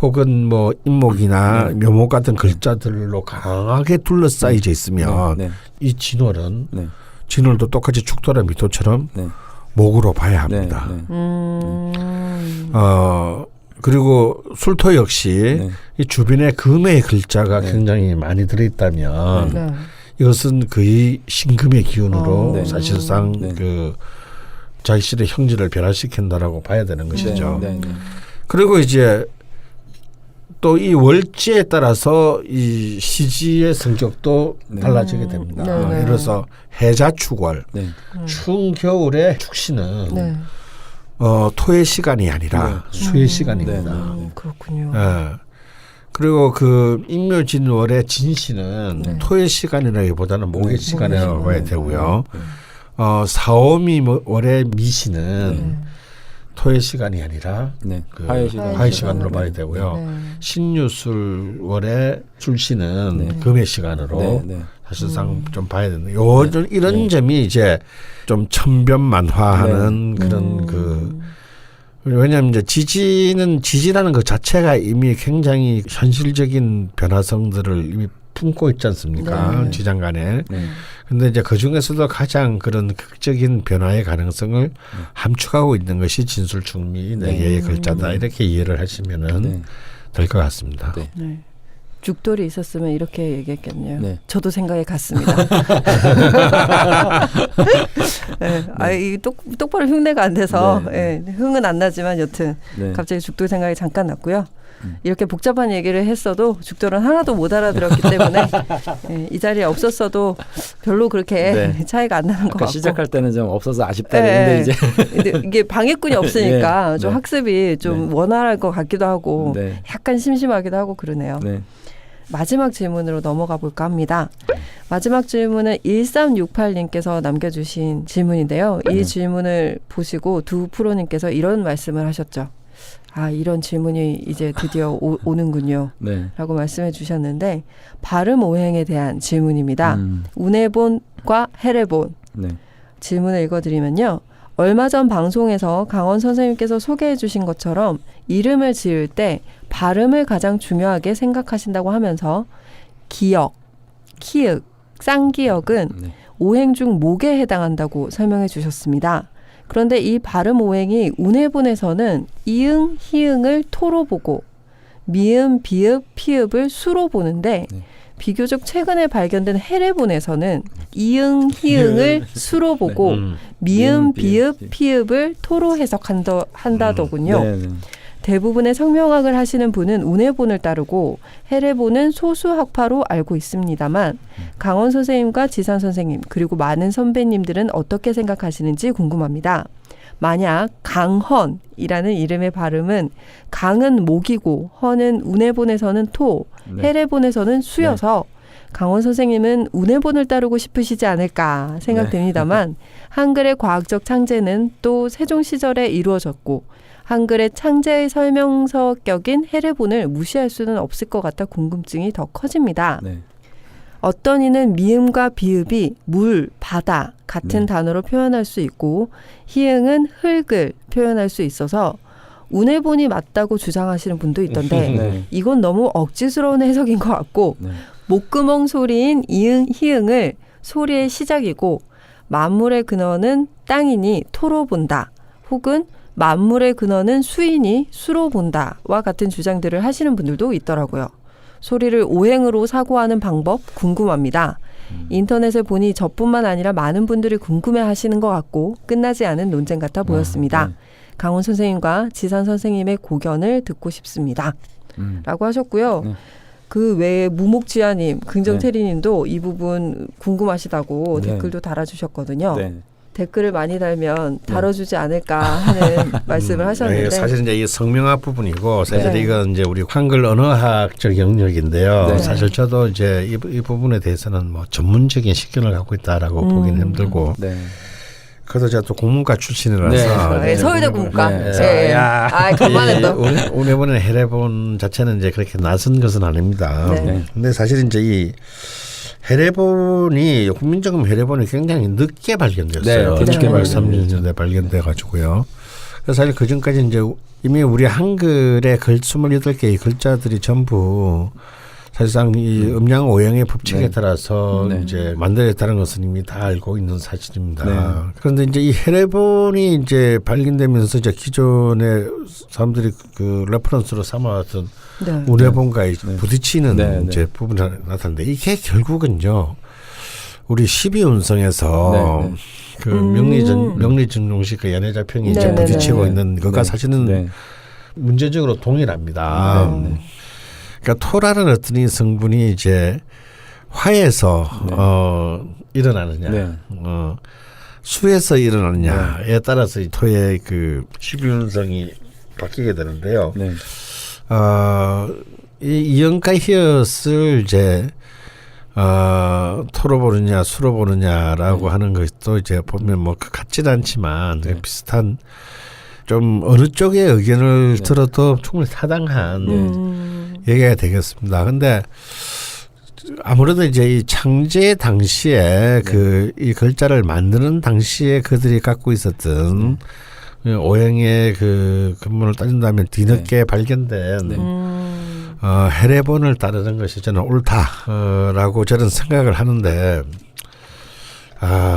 Speaker 4: 혹은 뭐 인목이나 묘목 같은 글자들로 강하게 둘러싸여져 있으면 이 진월은 진월도 똑같이 축토나 미토처럼 목으로 봐야 합니다. 그리고 술토 역시 이 주변에 금의 글자가 굉장히 많이 들어있다면 이것은 거의 신금의 기운으로 사실상 그 자신의 형질을 변화시킨다라고 봐야 되는 것이죠. 그리고 이제 또 이 월지에 따라서 이 시지의 성격도 달라지게 됩니다. 예를 들어서 해자축월, 추운 겨울에 축시는 토의 시간이 아니라 수의 시간입니다.
Speaker 2: 그렇군요.
Speaker 4: 그리고 그 인묘진월의 진시는 토의 시간이라기보다는 목의 시간이라고 봐야 되고요. 사오미월의 미시는 토의 시간이 아니라 그 화의 시간으로 봐야 되고요. 신유술월의 술시는 금의 시간으로 사실상 좀 봐야 된다. 이런 점이 이제 좀 천변만화하는 그런 왜냐하면 이제 지지라는 것 자체가 이미 굉장히 현실적인 변화성들을 이미 품고 있지 않습니까? 지장간에. 근데 이제 그 중에서도 가장 그런 극적인 변화의 가능성을 함축하고 있는 것이 진술충미 네 개의 글자다. 이렇게 이해를 하시면은 될 것 같습니다.
Speaker 2: 죽돌이 있었으면 이렇게 얘기했겠네요. 저도 생각이 같습니다. 똑바로 흉내가 안 돼서 흥은 안 나지만 여튼 갑자기 죽돌 생각이 잠깐 났고요. 이렇게 복잡한 얘기를 했어도 죽돌은 하나도 못 알아들었기 때문에 이 자리에 없었어도 별로 그렇게 차이가 안 나는 것 같고.
Speaker 3: 시작할 때는 좀 없어서 아쉽다 했는데 이제
Speaker 2: 근데 이게 방해꾼이 없으니까 좀 학습이 좀 원활할 것 같기도 하고 약간 심심하기도 하고 그러네요. 마지막 질문으로 넘어가 볼까 합니다. 마지막 질문은 1368님께서 남겨주신 질문인데요. 이 질문을 보시고 두 프로님께서 이런 말씀을 하셨죠. 이런 질문이 이제 드디어 오는군요. 라고 말씀해 주셨는데 발음 오행에 대한 질문입니다. 운해본과 해래본 질문을 읽어드리면요. 얼마 전 방송에서 강원 선생님께서 소개해 주신 것처럼 이름을 지을 때 발음을 가장 중요하게 생각하신다고 하면서 기역, 키읔, 쌍기역은
Speaker 3: 네.
Speaker 2: 오행 중 목에 해당한다고 설명해 주셨습니다. 그런데 이 발음 오행이 운해본에서는 이응, 희응을 토로 보고 미음, 비읍, 피읍을 수로 보는데
Speaker 3: 네.
Speaker 2: 비교적 최근에 발견된 해례본에서는 이응, 희응을 수로 보고 미음, 비읍, 피읍을 토로 해석한다더군요.
Speaker 3: 네, 네.
Speaker 2: 대부분의 성명학을 하시는 분은 운해본을 따르고 해례본은 소수학파로 알고 있습니다만 강원 선생님과 지산 선생님 그리고 많은 선배님들은 어떻게 생각하시는지 궁금합니다. 만약 강헌이라는 이름의 발음은 강은 목이고 헌은 운해본에서는 토,
Speaker 3: 네.
Speaker 2: 해례본에서는 수여서 강원 선생님은 운해본을 따르고 싶으시지 않을까 생각됩니다만 한글의 과학적 창제는 또 세종 시절에 이루어졌고 한글의 창제의 설명서격인 해례본을 무시할 수는 없을 것 같아 궁금증이 더 커집니다.
Speaker 3: 네.
Speaker 2: 어떤 이는 미음과 비읍이 물, 바다 같은
Speaker 3: 네.
Speaker 2: 단어로 표현할 수 있고 희응은 흙을 표현할 수 있어서 운해본이 맞다고 주장하시는 분도 있던데
Speaker 3: 네.
Speaker 2: 이건 너무 억지스러운 해석인 것 같고
Speaker 3: 네.
Speaker 2: 목구멍 소리인 이응, 희응을 소리의 시작이고 만물의 근원은 땅이니 토로 본다 혹은 만물의 근원은 수이니 수로 본다와 같은 주장들을 하시는 분들도 있더라고요. 소리를 오행으로 사고하는 방법 궁금합니다. 인터넷을 보니 저뿐만 아니라 많은 분들이 궁금해하시는 것 같고 끝나지 않은 논쟁 같아 보였습니다.
Speaker 3: 네.
Speaker 2: 강원 선생님과 지산 선생님의 고견을 듣고 싶습니다. 라고 하셨고요.
Speaker 3: 네.
Speaker 2: 그 외에 무목지아님,
Speaker 3: 네.
Speaker 2: 긍정태리님도 이 부분 궁금하시다고
Speaker 3: 네.
Speaker 2: 댓글도 달아주셨거든요.
Speaker 3: 네.
Speaker 2: 댓글을 많이 달면 다뤄주지 않을까 하는 말씀을 하셨는데
Speaker 4: 사실 이제 이 성명학 부분이고 사실
Speaker 2: 네.
Speaker 4: 이건 이제 우리 한글 언어학적 영역인데요.
Speaker 3: 네.
Speaker 4: 사실 저도 이제 이 부분에 대해서는 뭐 전문적인 식견을 갖고 있다라고 보기는 힘들고
Speaker 3: 네.
Speaker 4: 그래도 제가 또 국문과 출신이라서
Speaker 2: 네, 서울대 국문과.
Speaker 3: 네.
Speaker 2: 네.
Speaker 4: 야,
Speaker 2: 아, 간만에 또.
Speaker 4: 운해본의 해례본 자체는 이제 그렇게 낯선 것은 아닙니다.
Speaker 2: 네.
Speaker 4: 근데 사실 이제 이 해례본이 국민적인 해례본이 굉장히 늦게 발견됐어요.
Speaker 3: 네,
Speaker 2: 늦게
Speaker 4: 1930년대 발견돼 가지고요. 그래서 사실 그 전까지 이제 이미 우리 한글의 28개의 글자들이 전부 사실상 이 음양 오형의 법칙에
Speaker 3: 네.
Speaker 4: 따라서
Speaker 3: 네.
Speaker 4: 이제 만들어졌다는 것은 이미 다 알고 있는 사실입니다.
Speaker 3: 네.
Speaker 4: 그런데 이제 이 해례본이 이제 발견되면서 이제 기존의 사람들이 그 레퍼런스로 삼아왔던
Speaker 2: 네.
Speaker 4: 운해본과
Speaker 3: 네.
Speaker 4: 부딪히는
Speaker 3: 네.
Speaker 4: 이제 부분이 나타나는데 이게 결국은요 우리 12운성에서
Speaker 3: 네.
Speaker 4: 그 명리전용식 그 연애자평이 이제
Speaker 2: 네.
Speaker 4: 부딪히고
Speaker 2: 네.
Speaker 4: 있는 그가
Speaker 3: 네.
Speaker 4: 사실은
Speaker 3: 네.
Speaker 4: 문제적으로 동일합니다.
Speaker 3: 네.
Speaker 4: 그러니까 토라는 어떤 이 성분이 이제 화에서
Speaker 3: 네.
Speaker 4: 일어나느냐,
Speaker 3: 네.
Speaker 4: 수에서 일어나느냐에 따라서 이 토의 그 12운성이 바뀌게 되는데요.
Speaker 3: 네.
Speaker 4: 이 이연가 히읗을 이제 토로 보느냐 수로 보느냐라고 하는 것도 이제 보면 뭐 같지는 않지만 비슷한 좀 어느 쪽의 의견을 들어도 충분히 타당한 얘기가 되겠습니다. 근데 아무래도 이제 이 창제 당시에 그 이 글자를 만드는 당시에 그들이 갖고 있었던 오행의 그 근본을 따진다면 뒤늦게 발견된 해례본을 따르는 것이 저는 옳다라고 저는 생각을 하는데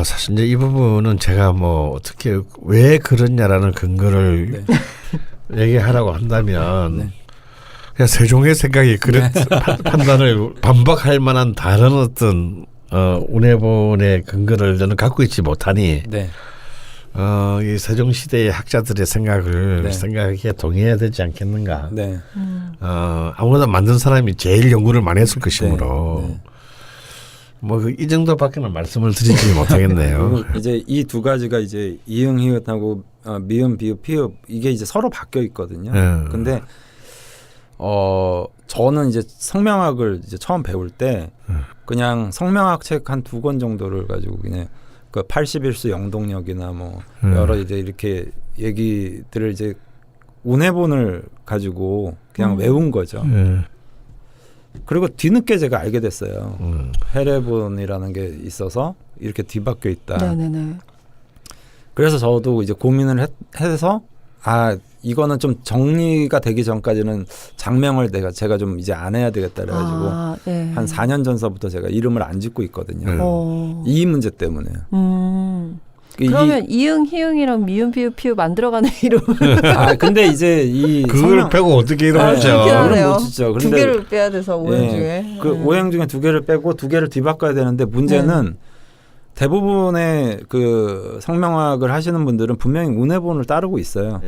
Speaker 4: 사실 이제 이 부분은 제가 뭐 어떻게 왜 그러냐라는 근거를 얘기하라고 한다면 그냥 세종의 생각이 그런 판단을 반박할 만한 다른 어떤 운해본의 근거를 저는 갖고 있지 못하니
Speaker 3: 네.
Speaker 4: 이 세종 시대의 학자들의 생각을
Speaker 3: 네.
Speaker 4: 생각하기에 동의해야 되지 않겠는가.
Speaker 3: 네.
Speaker 4: 아무래도 만든 사람이 제일 연구를 많이 했을 것이므로
Speaker 3: 네.
Speaker 4: 뭐 이 정도밖에는 말씀을 드리지 못하겠네요.
Speaker 3: 이제 이 두 가지가 이제 이응 히읗하고 미음 비읍 피읍 이게 이제 서로 바뀌어 있거든요.
Speaker 4: 네.
Speaker 3: 근데 저는 이제 성명학을 이제 처음 배울 때 그냥 성명학 책 한 2권 정도를 가지고 그냥 그 81수 영동력이나 뭐 여러 이제 이렇게 얘기들을 이제 운해본을 가지고 그냥 외운 거죠. 그리고 뒤늦게 제가 알게 됐어요. 해례본이라는 게 있어서 이렇게 뒤바뀌어 있다.
Speaker 2: 네네네.
Speaker 3: 그래서 저도 이제 고민을 해서 이거는 좀 정리가 되기 전까지는 장명을 제가 좀 이제 안 해야 되겠다 그래가지고
Speaker 2: 네.
Speaker 3: 한 4년 전서부터 제가 이름을 안 짓고 있거든요. 이 문제 때문에요.
Speaker 2: 그러면 이응, 희응이랑 미음, 비읍, 피읍 만들어가는 이름.
Speaker 3: 근데 이제 이
Speaker 4: 그걸 빼고 어떻게 이러죠?
Speaker 2: 그렇긴
Speaker 3: 못 짓죠.
Speaker 2: 두 개를 빼야 돼서 오행 중에.
Speaker 3: 그 오행 중에 2개를 빼고 2개를 뒤바꿔야 되는데 문제는 대부분의 그 성명학을 하시는 분들은 분명히 운해본을 따르고 있어요.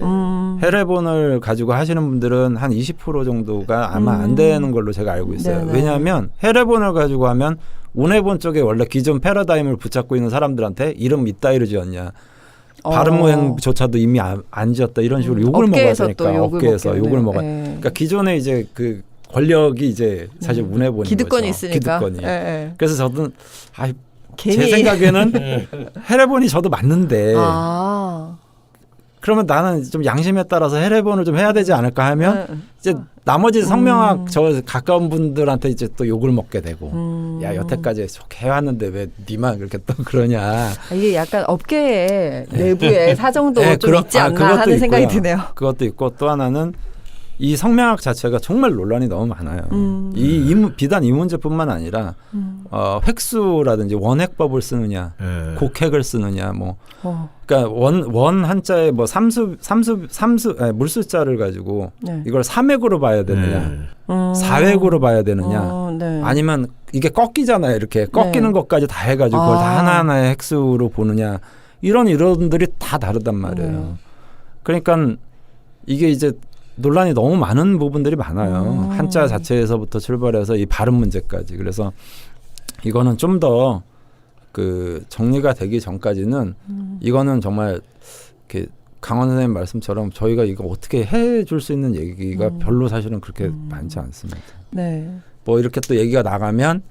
Speaker 3: 해례본을 가지고 하시는 분들은 한 20% 정도가 아마 안 되는 걸로 제가 알고 있어요.
Speaker 2: 네네.
Speaker 3: 왜냐하면 해례본을 가지고 하면 운해본 쪽에 원래 기존 패러다임을 붙잡고 있는 사람들한테 이름 이따위로 지었냐. 발음 모양조차도 이미 안 지었다. 이런 식으로 욕을 먹어야 되니까. 업계에서 욕을 먹어야. 그러니까 기존에 이제 그 권력이 이제 사실 운해본인
Speaker 2: 기득권이
Speaker 3: 거죠.
Speaker 2: 있으니까.
Speaker 3: 기득권이. 그래서 저도 제 생각에는 해례본이 저도 맞는데 그러면 나는 좀 양심에 따라서 해례본을 좀 해야 되지 않을까 하면 이제 나머지 성명학 저 가까운 분들한테 이제 또 욕을 먹게 되고 야 여태까지 좋게 해왔는데 왜 니만 그렇게 또 그러냐.
Speaker 2: 이게 약간 업계의 내부의 사정도 좀 있지 않나
Speaker 3: 그것도
Speaker 2: 하는 생각이
Speaker 3: 있고요.
Speaker 2: 드네요.
Speaker 3: 그것도 있고 또 하나는 이 성명학 자체가 정말 논란이 너무 많아요. 비단 이 문제뿐만 아니라 획수라든지 원획법을 쓰느냐, 곡획을 쓰느냐, 뭐, 그러니까 원 한자에 뭐 물수자를 가지고 이걸 삼획으로 봐야 되느냐, 사획으로 봐야 되느냐, 아니면 이게 꺾이잖아요. 이렇게 꺾이는 것까지 다 해가지고 그걸 다 하나하나의 획수로 보느냐, 이런 이론들이 다 다르단 말이에요. 그러니까 이게 이제 논란이 너무 많은 부분들이 많아요. 한자 자체에서부터 출발해서 이 발음 문제까지. 그래서 이거는 좀 더 그 정리가 되기 전까지는 이거는 정말 이렇게 강원 선생님 말씀처럼 저희가 이거 어떻게 해줄 수 있는 얘기가 별로 사실은 그렇게 많지 않습니다. 뭐 이렇게 또 얘기가 나가면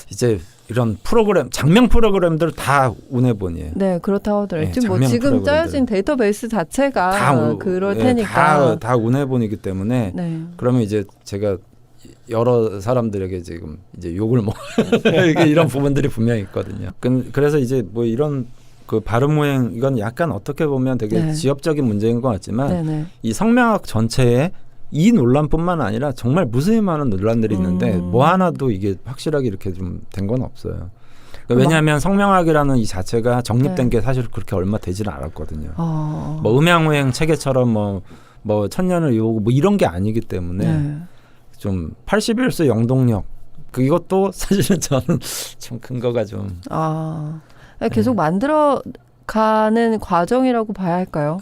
Speaker 3: 이제 이런 프로그램, 장명 프로그램들 다 운해본이에요.
Speaker 2: 네, 그렇다고 하더라고요. 지금 짜여진 데이터베이스 자체가 그럴 테니까.
Speaker 3: 다 운해본이기 때문에 그러면 이제 제가 여러 사람들에게 지금 이제 욕을 이런 부분들이 분명히 있거든요. 그래서 이제 뭐 이런 그 발음 모행 이건 약간 어떻게 보면 되게 지엽적인 문제인 것 같지만 이 성명학 전체에 이 논란뿐만 아니라 정말 무수히 많은 논란들이 있는데 뭐 하나도 이게 확실하게 이렇게 좀 된 건 없어요. 그러니까 왜냐하면 성명학이라는 이 자체가 정립된 게 사실 그렇게 얼마 되지는 않았거든요. 뭐 음양오행 체계처럼 뭐 천년을 이루고 뭐 이런 게 아니기 때문에 좀 81수 영동력 이것도 사실은 저는 좀 근거가 좀
Speaker 2: 계속 만들어 가는 과정이라고 봐야 할까요?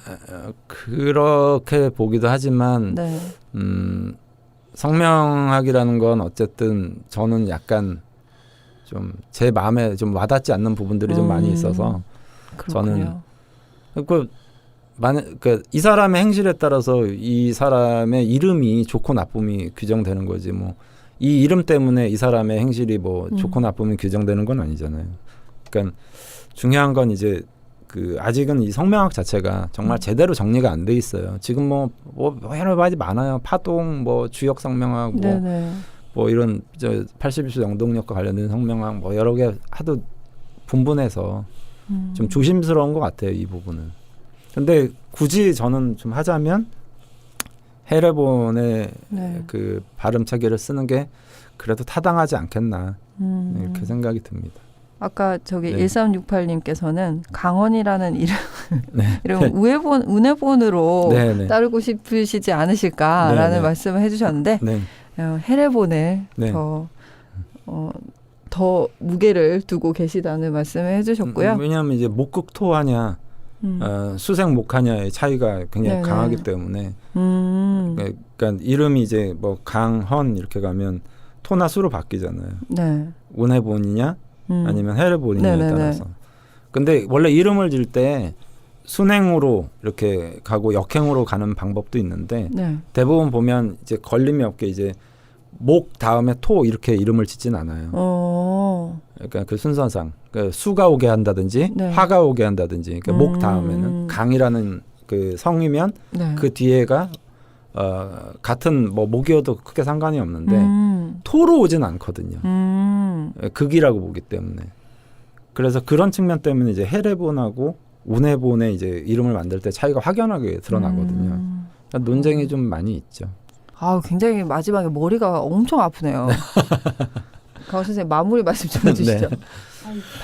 Speaker 3: 그렇게 보기도 하지만 성명학이라는 건 어쨌든 저는 약간 좀 제 마음에 좀 와닿지 않는 부분들이 좀 많이 있어서
Speaker 2: 그렇군요.
Speaker 3: 저는 이 사람의 행실에 따라서 이 사람의 이름이 좋고 나쁨이 규정되는 거지 뭐 이 이름 때문에 이 사람의 행실이 뭐 좋고 나쁨이 규정되는 건 아니잖아요. 그러니까 중요한 건 이제 아직은 이 성명학 자체가 정말 제대로 정리가 안 돼 있어요. 지금 뭐 여러 가지 많아요. 파동, 뭐 주역 성명학, 뭐 이런 81수 영동력과 관련된 성명학, 뭐 여러 개 하도 분분해서 좀 조심스러운 것 같아요. 이 부분은. 근데 굳이 저는 좀 하자면 해례본의 그 발음 체계를 쓰는 게 그래도 타당하지 않겠나 이렇게 생각이 듭니다.
Speaker 2: 아까 1368님께서는 강원이라는 이름 운해본으로 따르고 싶으시지 않으실까라는 말씀을 해주셨는데 해례본을 더 무게를 두고 계시다는 말씀을 해주셨고요.
Speaker 3: 왜냐하면 이제 목극토하냐 수생목하냐의 차이가 굉장히 강하기 때문에 그러니까 이름이 이제 뭐 강헌 이렇게 가면 토나 수로 바뀌잖아요. 운해본이냐 아니면 해례본이냐에 따라서. 근데 원래 이름을 질 때 순행으로 이렇게 가고 역행으로 가는 방법도 있는데 대부분 보면 이제 걸림이 없게 이제 목 다음에 토 이렇게 이름을 짓진 않아요. 그러니까 그 순서상 수가 오게 한다든지 화가 오게 한다든지 그러니까 목 다음에는 강이라는 그 성이면 그 뒤에가 같은 뭐 목이어도 크게 상관이 없는데 토로 오진 않거든요. 극이라고 보기 때문에. 그래서 그런 측면 때문에 이제 해례본하고 운해본의 이제 이름을 만들 때 차이가 확연하게 드러나거든요. 그러니까 논쟁이 좀 많이 있죠.
Speaker 2: 아, 굉장히 마지막에 머리가 엄청 아프네요. 강 선생님 마무리 말씀 좀 해주시죠.
Speaker 3: 네.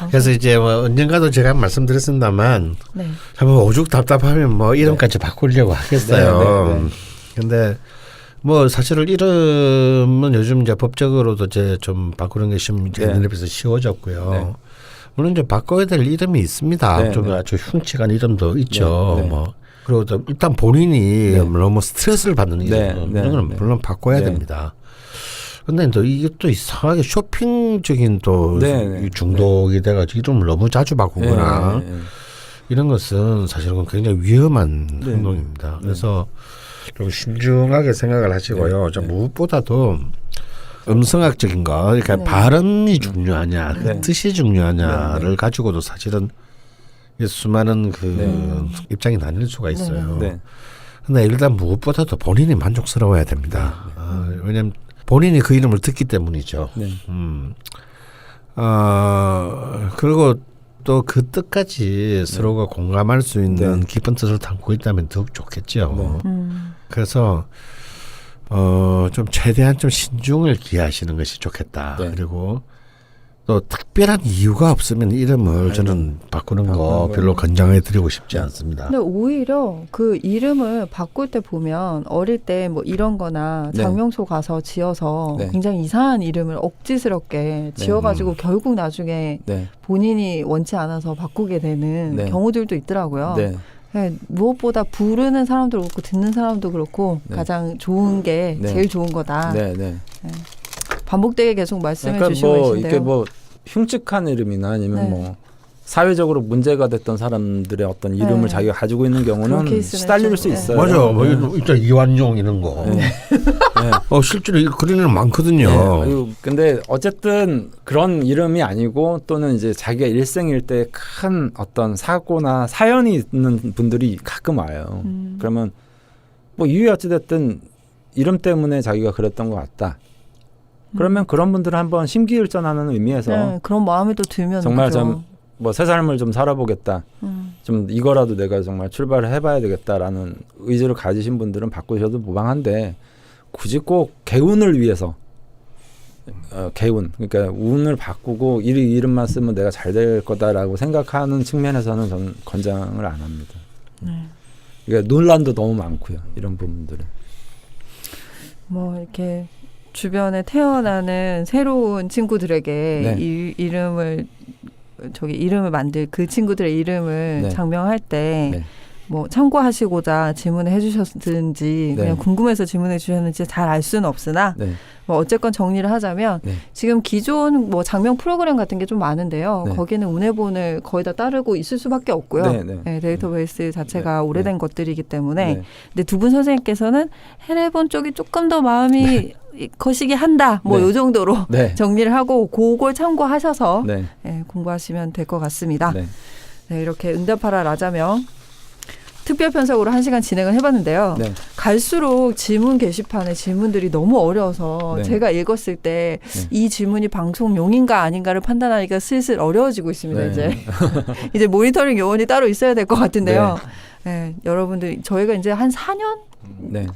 Speaker 4: 그래서 이제 뭐 언젠가도 제가 말씀드렸습니다만
Speaker 2: 네.
Speaker 4: 참 오죽 답답하면 뭐 이름까지 바꾸려고 하겠어요. 근데 뭐 사실은 이름은 요즘 이제 법적으로도 이제 좀 바꾸는 게 옛날에 비해서 쉬워졌고요.
Speaker 3: 네.
Speaker 4: 물론 이제 바꿔야 될 이름이 있습니다.
Speaker 3: 네,
Speaker 4: 좀
Speaker 3: 네.
Speaker 4: 아주 흉측한 이름도 있죠.
Speaker 3: 네, 네.
Speaker 4: 뭐 그리고 또 일단 본인이
Speaker 3: 네.
Speaker 4: 너무 스트레스를 받는
Speaker 3: 네,
Speaker 4: 이름
Speaker 3: 네,
Speaker 4: 이런 건
Speaker 3: 네.
Speaker 4: 물론 바꿔야
Speaker 3: 네.
Speaker 4: 됩니다. 근데 또 이게 또 이상하게 쇼핑적인 또
Speaker 3: 네, 네.
Speaker 4: 중독이 돼가지고 이름을 너무 자주 바꾸거나 이런 것은 사실은 굉장히 위험한
Speaker 3: 네.
Speaker 4: 행동입니다. 그래서 좀 신중하게 생각을 하시고요.
Speaker 3: 네.
Speaker 4: 좀 무엇보다도 음성학적인 거, 그러니까
Speaker 2: 네.
Speaker 4: 발음이 중요하냐, 그
Speaker 3: 네.
Speaker 4: 뜻이 중요하냐를
Speaker 3: 네.
Speaker 4: 가지고도 사실은 수많은 그
Speaker 3: 네.
Speaker 4: 입장이 나뉠 수가 있어요.
Speaker 3: 네.
Speaker 4: 근데 일단 무엇보다도 본인이 만족스러워야 됩니다. 왜냐하면 본인이 그 이름을 듣기 때문이죠.
Speaker 3: 네.
Speaker 4: 그리고 또 그 뜻까지 서로가 공감할 수 있는
Speaker 3: 네.
Speaker 4: 깊은 뜻을 담고 있다면 더욱 좋겠죠.
Speaker 3: 네.
Speaker 4: 그래서 좀 최대한 좀 신중을 기하시는 것이 좋겠다.
Speaker 3: 네.
Speaker 4: 그리고 또 특별한 이유가 없으면 이름을 저는 바꾸는 거 별로 권장해 드리고 싶지 않습니다.
Speaker 2: 근데 오히려 그 이름을 바꿀 때 보면 어릴 때 뭐 이런 거나
Speaker 3: 네.
Speaker 2: 장명소 가서 지어서
Speaker 3: 네.
Speaker 2: 굉장히 이상한 이름을 억지스럽게 지어가지고 결국 나중에
Speaker 3: 네.
Speaker 2: 본인이 원치 않아서 바꾸게 되는
Speaker 3: 네.
Speaker 2: 경우들도 있더라고요.
Speaker 3: 네.
Speaker 2: 네, 무엇보다 부르는 사람도 그렇고 듣는 사람도 그렇고
Speaker 3: 네.
Speaker 2: 가장 좋은 게
Speaker 3: 네.
Speaker 2: 제일 좋은 거다.
Speaker 3: 네. 네.
Speaker 2: 반복되게 계속 말씀해
Speaker 3: 그러니까
Speaker 2: 주시고
Speaker 3: 뭐
Speaker 2: 계신데요.
Speaker 3: 이게 뭐 흉측한 이름이나 아니면
Speaker 2: 네.
Speaker 3: 뭐 사회적으로 문제가 됐던 사람들의 어떤 이름을
Speaker 2: 네.
Speaker 3: 자기가 가지고 있는
Speaker 2: 그런
Speaker 3: 경우는
Speaker 2: 케이스는
Speaker 3: 시달릴
Speaker 2: 좀,
Speaker 3: 수
Speaker 2: 네.
Speaker 3: 있어요.
Speaker 4: 맞아. 뭐
Speaker 3: 네.
Speaker 4: 일단 이완용 이런 거.
Speaker 3: 네. 네.
Speaker 4: 실제로 그런 이름 많거든요.
Speaker 3: 네. 그리고 근데 어쨌든 그런 이름이 아니고 또는 이제 자기가 일생일 때 큰 어떤 사고나 사연이 있는 분들이 가끔 와요. 그러면 뭐 이유 어찌됐든 이름 때문에 자기가 그랬던 것 같다. 그러면 그런 분들은 한번 심기일전하는 의미에서
Speaker 2: 네, 그런 마음이 또 들면
Speaker 3: 정말
Speaker 2: 그죠.
Speaker 3: 좀 뭐 새 삶을 좀 살아보겠다. 좀 이거라도 내가 정말 출발을 해봐야 되겠다라는 의지를 가지신 분들은 바꾸셔도 무방한데 굳이 꼭 개운을 위해서 개운 그러니까 운을 바꾸고 이 이름만 쓰면 내가 잘 될 거다라고 생각하는 측면에서는 저는 권장을 안 합니다. 그러니까 논란도 너무 많고요. 이런 부분들은.
Speaker 2: 뭐 이렇게 주변에 태어나는 새로운 친구들에게
Speaker 3: 네.
Speaker 2: 이 이름을 만들 그 친구들의 이름을
Speaker 3: 네.
Speaker 2: 장명할 때
Speaker 3: 네.
Speaker 2: 뭐 참고하시고자 질문을 해주셨든지
Speaker 3: 네.
Speaker 2: 그냥 궁금해서 질문해 주셨는지 잘 알 수는 없으나
Speaker 3: 네.
Speaker 2: 뭐 어쨌건 정리를 하자면
Speaker 3: 네.
Speaker 2: 지금 기존 뭐 장명 프로그램 같은 게 좀 많은데요.
Speaker 3: 네.
Speaker 2: 거기는 운해본을 거의 다 따르고 있을 수밖에 없고요.
Speaker 3: 네, 네.
Speaker 2: 네, 데이터베이스 자체가
Speaker 3: 네.
Speaker 2: 오래된
Speaker 3: 네.
Speaker 2: 것들이기 때문에
Speaker 3: 네.
Speaker 2: 근데 두 분 선생님께서는 해례본 쪽이 조금 더 마음이 거시기 한다. 뭐
Speaker 3: 네.
Speaker 2: 요 정도로
Speaker 3: 네.
Speaker 2: 정리를 하고 그걸 참고하셔서
Speaker 3: 네.
Speaker 2: 예, 공부하시면 될 것 같습니다.
Speaker 3: 네.
Speaker 2: 네, 이렇게 응답하라 라자명 특별 편성으로 1시간 진행을 해봤는데요.
Speaker 3: 네.
Speaker 2: 갈수록 질문 게시판에 질문들이 너무 어려워서
Speaker 3: 네.
Speaker 2: 제가 읽었을 때 이 질문이 방송용인가 아닌가를 판단하기가 슬슬 어려워지고 있습니다.
Speaker 3: 네.
Speaker 2: 이제 모니터링 요원이 따로 있어야 될 것 같은데요. 네, 여러분들 저희가 이제 한 4년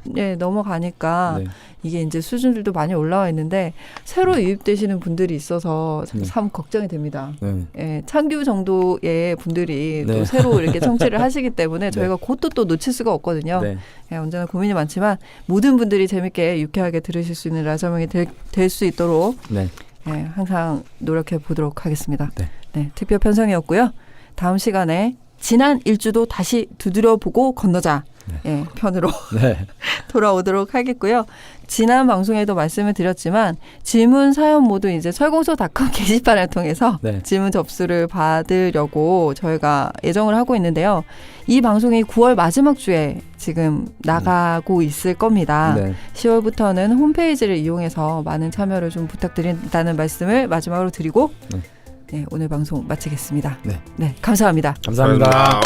Speaker 3: 네.
Speaker 2: 넘어가니까
Speaker 3: 네.
Speaker 2: 이게 이제 수준들도 많이 올라와 있는데 새로 유입되시는 분들이 있어서 참 걱정이 됩니다.
Speaker 3: 네.
Speaker 2: 예, 창규 정도의 분들이
Speaker 3: 네.
Speaker 2: 또 새로 이렇게 청취를 하시기 때문에
Speaker 3: 네.
Speaker 2: 저희가 그것도 또 놓칠 수가 없거든요.
Speaker 3: 네.
Speaker 2: 예, 언제나 고민이 많지만 모든 분들이 재밌게 유쾌하게 들으실 수 있는 라자명이 될 수 있도록
Speaker 3: 네.
Speaker 2: 예, 항상 노력해 보도록 하겠습니다.
Speaker 3: 네.
Speaker 2: 네, 특별 편성이었고요. 다음 시간에 지난 일주도 다시 두드려보고 건너자 예, 편으로
Speaker 3: 네.
Speaker 2: 돌아오도록 하겠고요. 지난 방송에도 말씀을 드렸지만 질문 사연 모두 이제 철공소닷컴 게시판을 통해서
Speaker 3: 네.
Speaker 2: 질문 접수를 받으려고 저희가 예정을 하고 있는데요. 이 방송이 9월 마지막 주에 지금 나가고 있을 겁니다.
Speaker 3: 네.
Speaker 2: 10월부터는 홈페이지를 이용해서 많은 참여를 좀 부탁드린다는 말씀을 마지막으로 드리고 네, 오늘 방송 마치겠습니다.
Speaker 3: 네.
Speaker 2: 네, 감사합니다.
Speaker 3: 감사합니다.